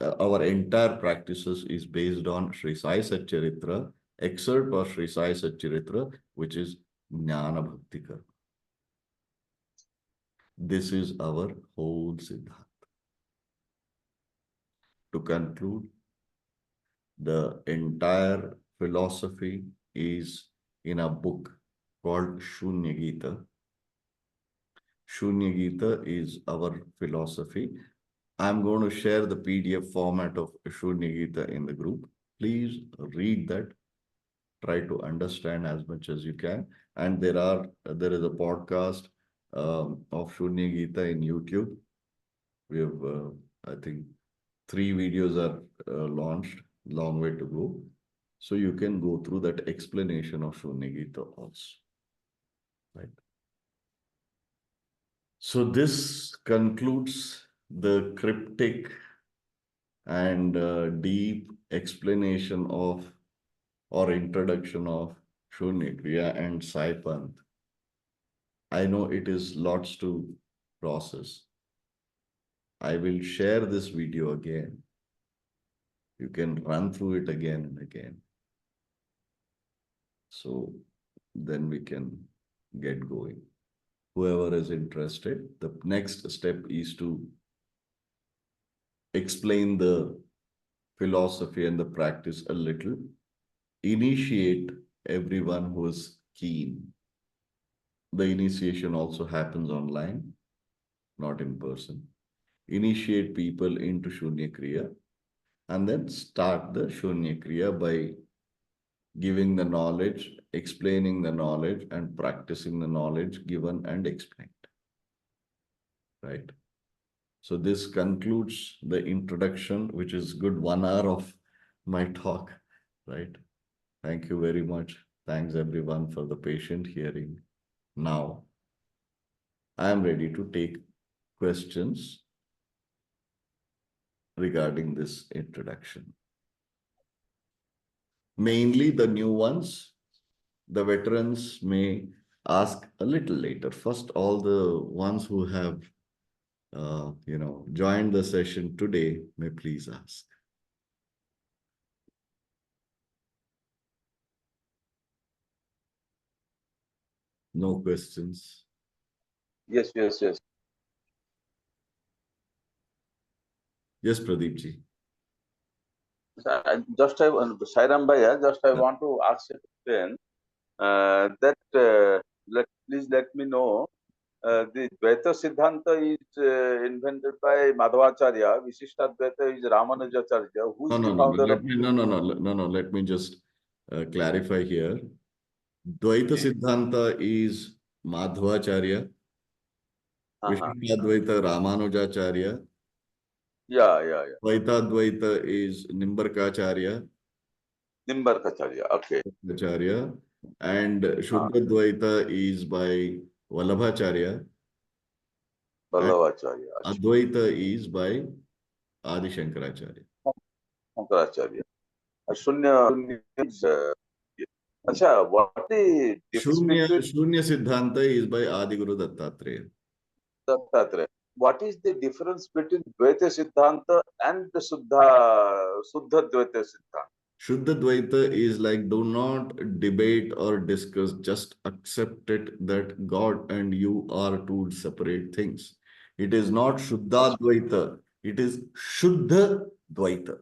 our entire practices is based on Sri Sai Satcharitra, excerpt of Sri Sai Satcharitra, which is Jnana Bhakti Karma. This is our whole Siddhanta. To conclude, the entire philosophy is in a book called Shunya Gita. Shunya Gita is our philosophy. I'm going to share the PDF format of Shunya Gita in the group. Please read that. Try to understand as much as you can. And there is a podcast of Shunya Gita in YouTube. We have, I think, 3 videos are launched. Long way to go. So you can go through that explanation of Shunya Gita also. Right. So this concludes the cryptic and deep explanation of or introduction of Shunya Kriya and Saipanth. I know it is lots to process. I will share this video again. You can run through it again and again. So then we can get going. Whoever is interested, the next step is to explain the philosophy and the practice a little, initiate everyone who is keen. The initiation also happens online, not in person. Initiate people into Shunya Kriya and then start the Shunya Kriya by giving the knowledge, explaining the knowledge, and practicing the knowledge given and explained. Right? So this concludes the introduction, which is good 1 hour of my talk, right? Thank you very much. Thanks everyone for the patient hearing. Now, I am ready to take questions regarding this introduction. Mainly the new ones, the veterans may ask a little later. First, all the ones who have, joined the session today may please ask. No questions? Yes. Yes, Pradeep ji. Just Sairam Bhaiya, I want to ask a question please let me know. The Dvaita Siddhanta is invented by Madhvacharya. Vishishtadvaita is Ramanujacharya. Who is the founder of? Let me just clarify here. Dvaita Siddhanta is Madhvacharya. Vishishtadvaita Ramanujacharya. Yeah. Dvaita is Nimbarkacharya. Nimbarkacharya, okay. Acharya. And Shuddha Dvaita is by Vallabhacharya. And Vallabhacharya. Acha. Advaita is by Adi Shankaracharya. Shankaracharya. Shunya is, Acha, what the difference between Shunya Siddhanta is by Adi Guru Dattatreya. Dattatreya? What is the difference between Dvaita Siddhanta and the Suddha Dvaita Siddhanta? Shuddha Dvaita is like, do not debate or discuss, just accept it that God and you are two separate things. It is not Shuddha Dvaita, it is Shuddha Dvaita.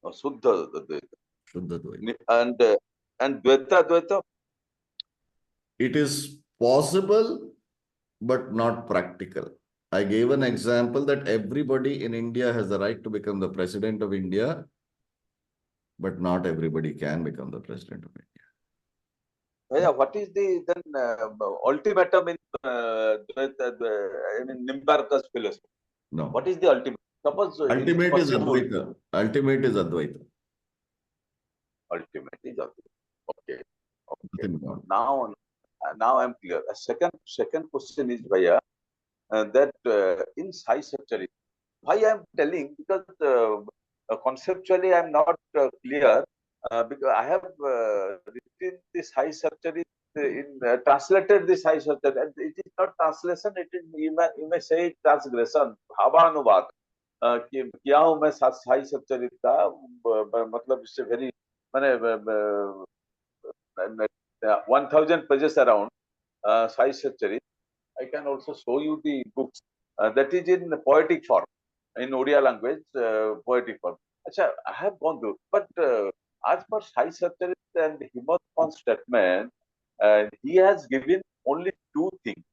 Suddha Dvaita. Shuddha Dvaita. And Dvaita, It is possible, but not practical. I gave an example that everybody in India has the right to become the president of India, but not everybody can become the president of India. yeah, what is the then ultimatum in Nimbarka's philosophy? No. What is the ultimate? Suppose it is Ultimate is possible. Advaita. Ultimate is Advaita. Ultimate is Advaita. Okay. Okay. Nothing more. Now I'm clear. A second question is Bhaiya, that in Sai Satcharitam, why I'm telling, because conceptually I'm not clear, because I have written this Sai Satcharitam in translated this Sai Satcharitam, and it is not translation, it is, you may say transgression, भावानुवाद, कि किया हूँ मैं साई सच्चरित का, मतलब इससे very मैंने 1000 pages around Sai Satcharitam. I can also show you the books that is in poetic form, in Odia language, poetic form. Achha, I have gone through, but as per Sai Satcharitam and Himmat Khan's statement, he has given only two things.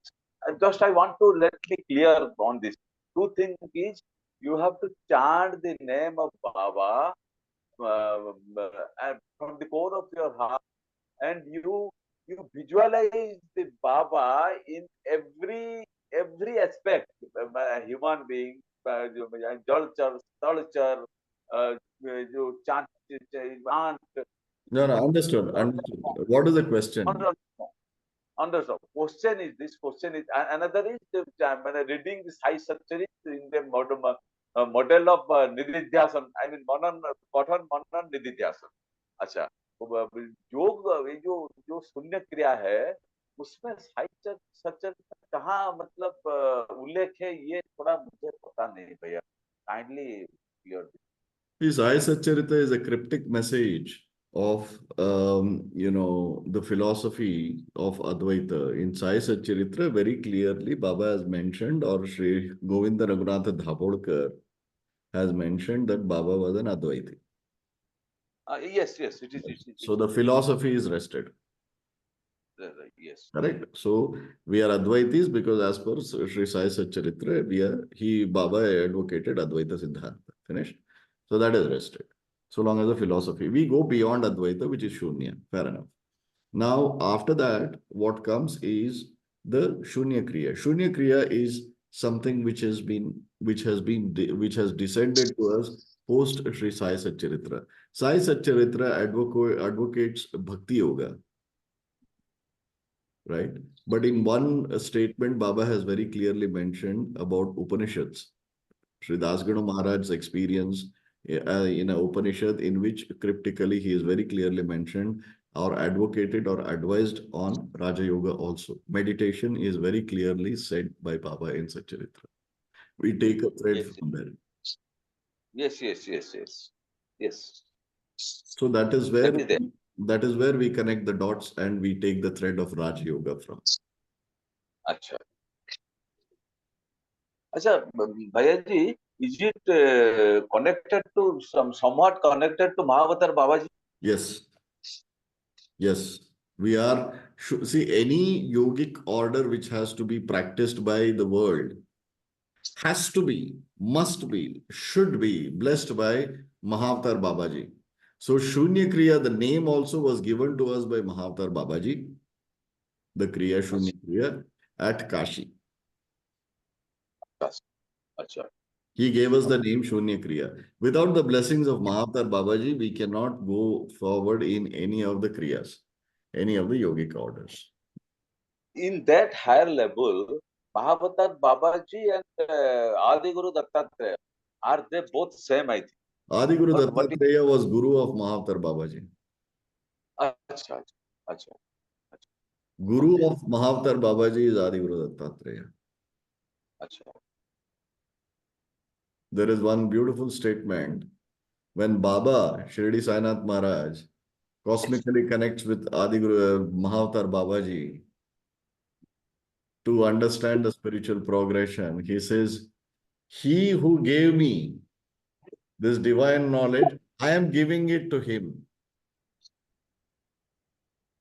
Just I want to let me clear on this. Two things is, you have to chant the name of Baba from the core of your heart, and you visualize the Baba in every aspect, human being, culture, you chant, No, no, understood. Understood. What is the question? understood. Question is, this question is, another is reading the Sai Satcharitam in the model of Nididhyasan, I mean Manan, Pathan Manan Nididhyasan. अच्छा, योग, ये जो शून्य क्रिया है, उसमें साहित्य सच्चर कहाँ मतलब उल्लेख है, ये थोड़ा मुझे पता नहीं भैया, kindly clear. His Sai Satcharita is a cryptic message of the philosophy of Advaita. In Sai Satcharitra, very clearly Baba has mentioned, or Sri Govinda Raghunatha Dhapodkar has mentioned, that Baba was an Advaiti. Yes, it is. So the philosophy is rested. Yes. Correct. So we are Advaitis because as per Sri Sai Satcharitra, Baba advocated Advaita Siddhanta. Finished. So that is rested. So long as the philosophy. We go beyond Advaita, which is Shunya. Fair enough. Now, after that, what comes is the Shunya Kriya. Shunya Kriya is something which has descended to us post Sri Sai Satcharitra. Sai Satcharitra advocates Bhakti Yoga. Right? But in one statement, Baba has very clearly mentioned about Upanishads. Sri Dasganu Maharaj's experience in a Upanishad, in which cryptically he is very clearly mentioned or advocated or advised on Raja Yoga also. Meditation is very clearly said by Baba in Satcharitra. We take a thread from there. Yes. So that is where we connect the dots and we take the thread of Raj Yoga from. अच्छा, Bhaiya ji, is it connected to somewhat connected to Mahavatar Babaji? Yes. We are, see, any yogic order which has to be practiced by the world has to be, must be, should be blessed by Mahavatar Babaji. So Shunya Kriya, the name also was given to us by Mahavatar Babaji, the Kriya Shunya Kriya at Kashi. Achha. He gave us the name Shunya Kriya. Without the blessings of Mahavatar Babaji, we cannot go forward in any of the Kriyas, any of the yogic orders. In that higher level, Mahavatar Babaji and Adi Guru Dattatreya, are they both same, I think? Adi Guru What is... Dattatreya was Guru of Mahavatar Babaji. Acha, acha, Guru okay, of Mahavatar Babaji is Adi Guru Dattatreya. acha. There is one beautiful statement when Baba, Shirdi Sainath Maharaj, cosmically connects with Adi Guru Mahavatar Babaji to understand the spiritual progression. He says, "He who gave me this divine knowledge, I am giving it to him.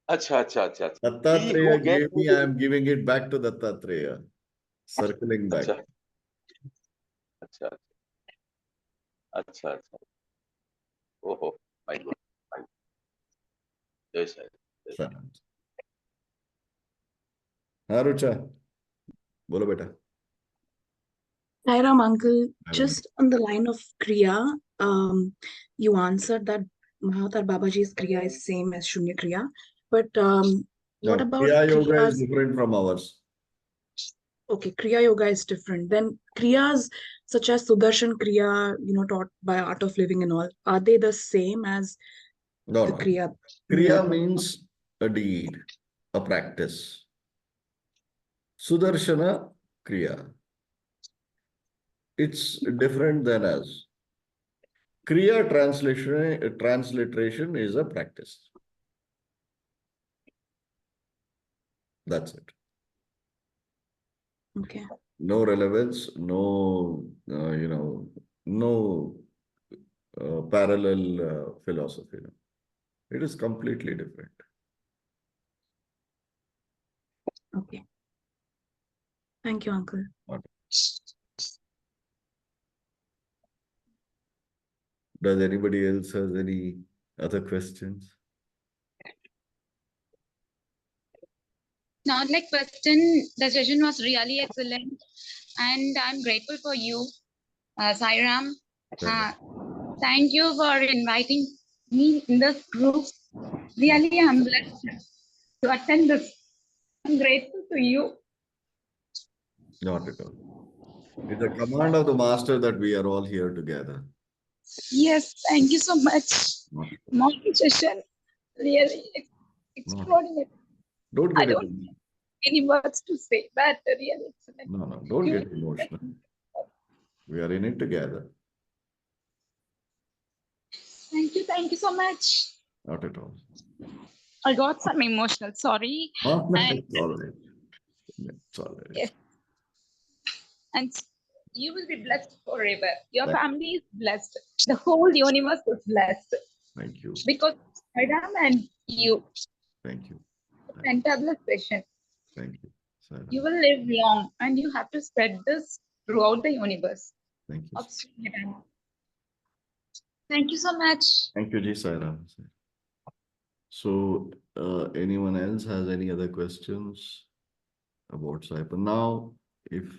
Acha. He Dattatreya who gave gave me me, I the... am giving it back to Dattatreya." Circling back. Acha, acha, acha. Oh, my God. Yes, sir. Yes. हाँ रुचा बोलो बेटा. Sairam uncle, Hi, just on the line of Kriya, you answered that Mahavatar Babaji's Kriya is same as Shunya Kriya. But what no, about Kriya Yoga is Kriya's? different from ours. Okay, Kriya Yoga is different. Then Kriyas such as Sudarshan Kriya, taught by Art of Living and all, are they the same as No, the no. Kriya? Kriya means a deed, a practice. Sudarshana Kriya. It's different than us. Kriya transliteration is a practice. That's it. Okay. No relevance, no, no parallel philosophy. It is completely different. Okay. Thank you, uncle. Okay. Does anybody else has any other questions? Not like question. The session was really excellent, and I'm grateful for you, Sairam. Thank you for inviting me in this group. Really, I'm blessed to attend this. I'm grateful to you. Not at all. It's a command of the master that we are all here together. Yes, thank you so much. Morning session, really extraordinary. Don't I get don't have any words to say, but really excellent. No, don't get emotional. We are in it together. Thank you so much. Not at all. I got some emotional, sorry. It's all right. It's all right. Yes. And you will be blessed forever. Your family is blessed. The whole universe is blessed. Thank you. Because Madam and you. Thank you. Fantabulous session. Thank you. Sarah. You will live long and you have to spread this throughout the universe. Thank you. Thank you so much. Thank you, Ji Sarah. So, anyone else has any other questions about Saipanth? Now, if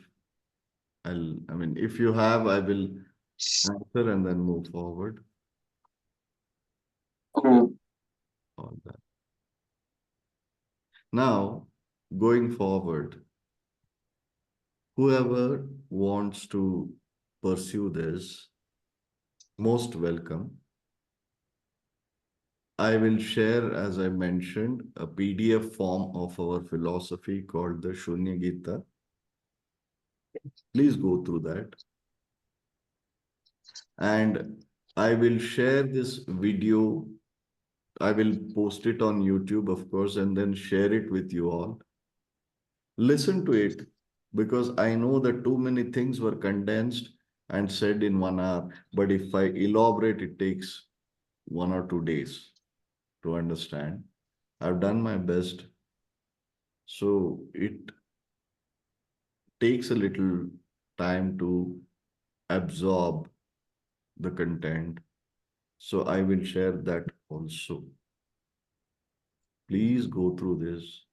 you have, I will answer and then move forward. All that. Now, going forward, whoever wants to pursue this, most welcome. I will share, as I mentioned, a PDF form of our philosophy called the Shunya Gita. Please go through that. And I will share this video. I will post it on YouTube, of course, and then share it with you all. Listen to it, because I know that too many things were condensed and said in 1 hour. But if I elaborate, it takes 1 or 2 days to understand. I've done my best. So it takes a little time to absorb the content. So I will share that also. Please go through this.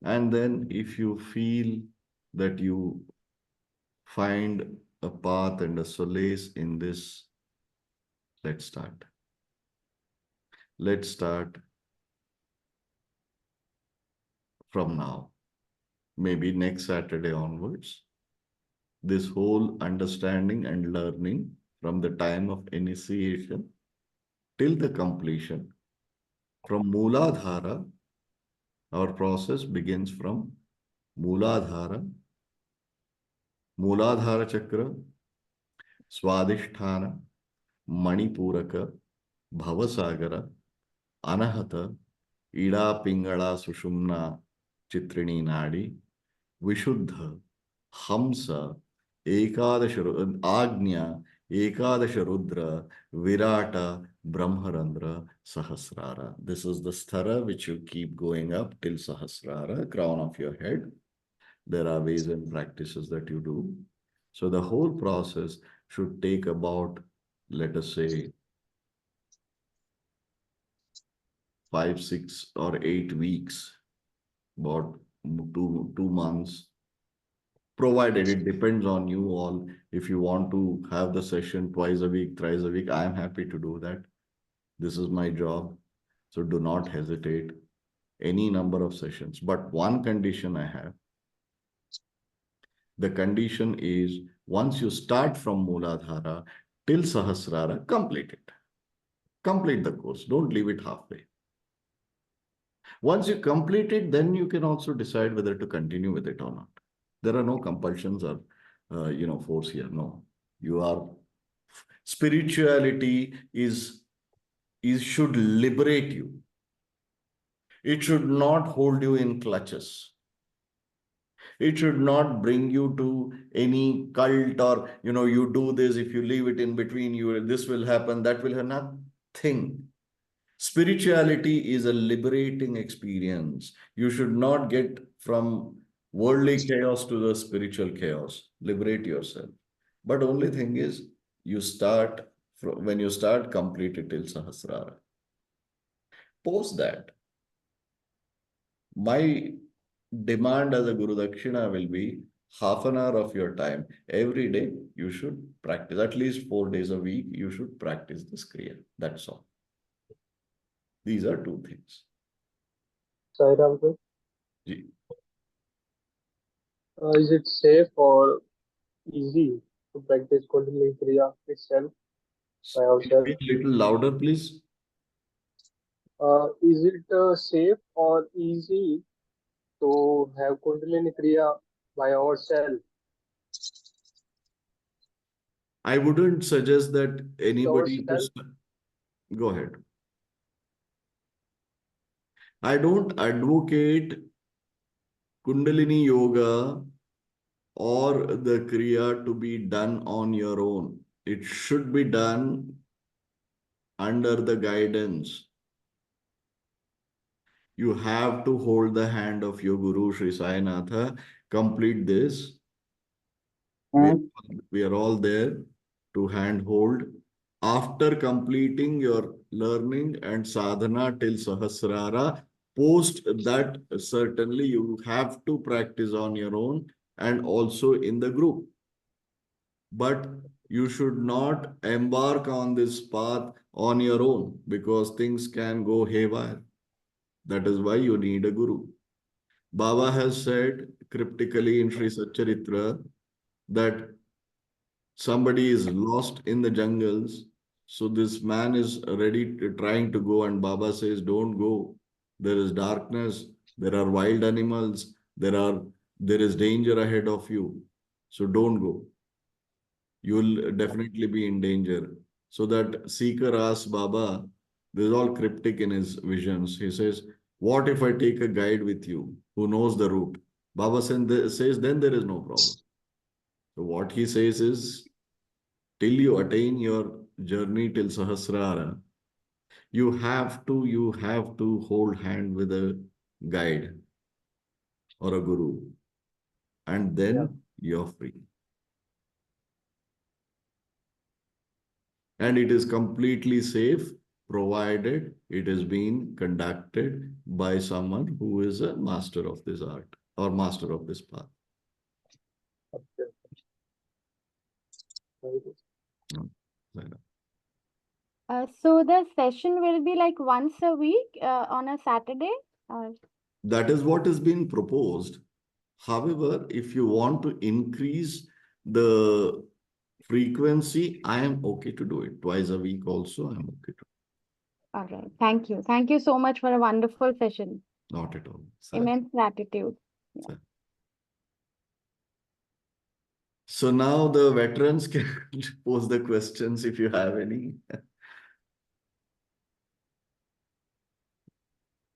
And then if you feel that you find a path and a solace in this, let's start. Let's start from now. maybe next Saturday onwards, this whole understanding and learning from the time of initiation till the completion. From Mooladhara, our process begins from Mooladhara, Mooladhara Chakra, Swadhisthana, Manipuraka, Bhavasagara, Anahata, Ida Pingala Sushumna Chitrini Nadi, Vishuddha, Hamsa, Agnya, Ekadasha Rudra, Virata, Brahmarandra, Sahasrara. This is the sthara which you keep going up till Sahasrara, crown of your head. There are ways and practices that you do. So the whole process should take about, let us say, 5, 6, or 8 weeks, about 2 months, provided it depends on you all. If you want to have the session twice a week, thrice a week, I am happy to do that. This is my job. So do not hesitate. Any number of sessions. But one condition I have. The condition is once you start from Mooladhara till Sahasrara, complete it. Complete the course. Don't leave it halfway. Once you complete it, then you can also decide whether to continue with it or not. There are no compulsions or force here. No, you are spirituality is should liberate you. It should not hold you in clutches. It should not bring you to any cult or you do this, if you leave it in between, this will happen, that will happen. Nothing. Spirituality is a liberating experience. You should not get from worldly chaos to the spiritual chaos. Liberate yourself. But only thing is, when you start, complete it till Sahasrara. Post that, my demand as a Guru Dakshina will be half an hour of your time. Every day, you should practice. At least 4 days a week, you should practice this Kriya. That's all. These are 2 things. Sairam, sir. Ji. Is it safe or easy to practice Kundalini Kriya itself by ourselves? Be a little louder, please. Is it safe or easy to have Kundalini Kriya by ourselves? I wouldn't suggest that anybody Ourselves? go ahead. I don't advocate Kundalini Yoga or the Kriya to be done on your own. It should be done under the guidance. You have to hold the hand of your Guru, Sri Sainatha. Complete this. We are all there to handhold. After completing your learning and sadhana till Sahasrara, post that certainly you have to practice on your own and also in the group. But you should not embark on this path on your own because things can go haywire. That is why you need a guru. Baba has said cryptically in Sri Satcharitra that somebody is lost in the jungles. So this man is trying to go, and Baba says, don't go. There is darkness. There are wild animals. There is danger ahead of you. So don't go. You'll definitely be in danger. So that seeker asks Baba, this is all cryptic in his visions. He says, what if I take a guide with you who knows the route? Baba says, then there is no problem. So what he says is, till you attain your journey till Sahasrara, you have to hold hand with a guide or a guru, and then you're free. And it is completely safe, provided it is being conducted by someone who is a master of this art or master of this path. Okay. Very good. So the session will be like once a week on a Saturday? That is what is being proposed. However, if you want to increase the frequency, I am okay to do it. Twice a week also, I'm okay to. All right. Thank you. Thank you so much for a wonderful session. Not at all. Sir. Immense gratitude. Sir. So now the veterans can pose the questions if you have any.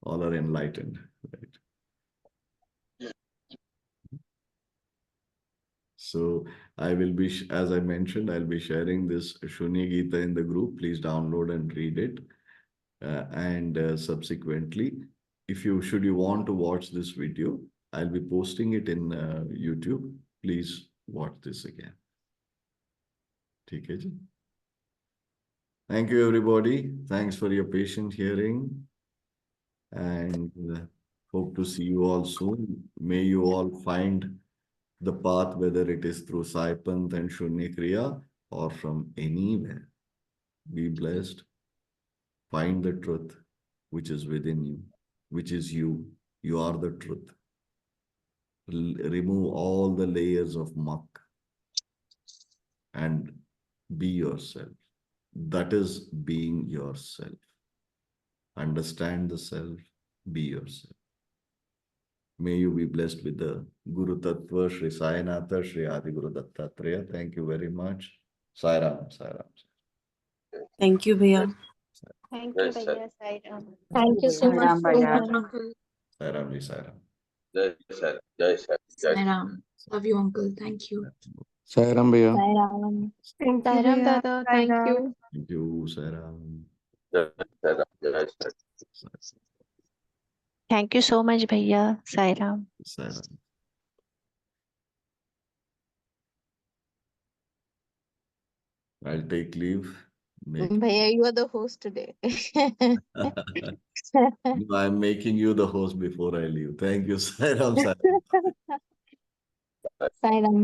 All are enlightened, right? So I will be, as I mentioned, I'll be sharing this Shunya Gita in the group. Please download and read it. And subsequently, if you want to watch this video, I'll be posting it in YouTube. Please watch this again. Okay, ji? Thank you, everybody. Thanks for your patient hearing. And hope to see you all soon. May you all find the path, whether it is through Saipanth and Shunya Kriya or from anywhere. Be blessed. Find the truth which is within you, which is you. You are the truth. Remove all the layers of muck and be yourself. That is being yourself. Understand the self, be yourself. May you be blessed with the Guru Tattva, Shri Sainatha, Shri Adi Guru Dattatreya. Thank you very much. Sai Ram, Sai Ram. Thank you, Bhaiya. Thank Jai you, Sai. Bhaiya Sai Ram. Thank you so Sai much, Ram, Bhaiya. uncle. Sai Ram, Sai Ram. Jai Sai. Jai Sai. Jai Sai. Sairam. Love you, uncle. Thank you. Sai Ram, Bhaiya. Sai Ram. Thank you, Sai Ram, Bhaiya. Dada. Sai Thank Ram. you. Thank you, Sai Ram. Jai Sai. Jai Sai. Thank you so much, Bhaiya. Sai Ram. Sai Ram. I'll take leave. Bhaiya, you are the host today. No, I'm making you the host before I leave. Thank you, Sai Ram. Sai Ram. Sai Ram.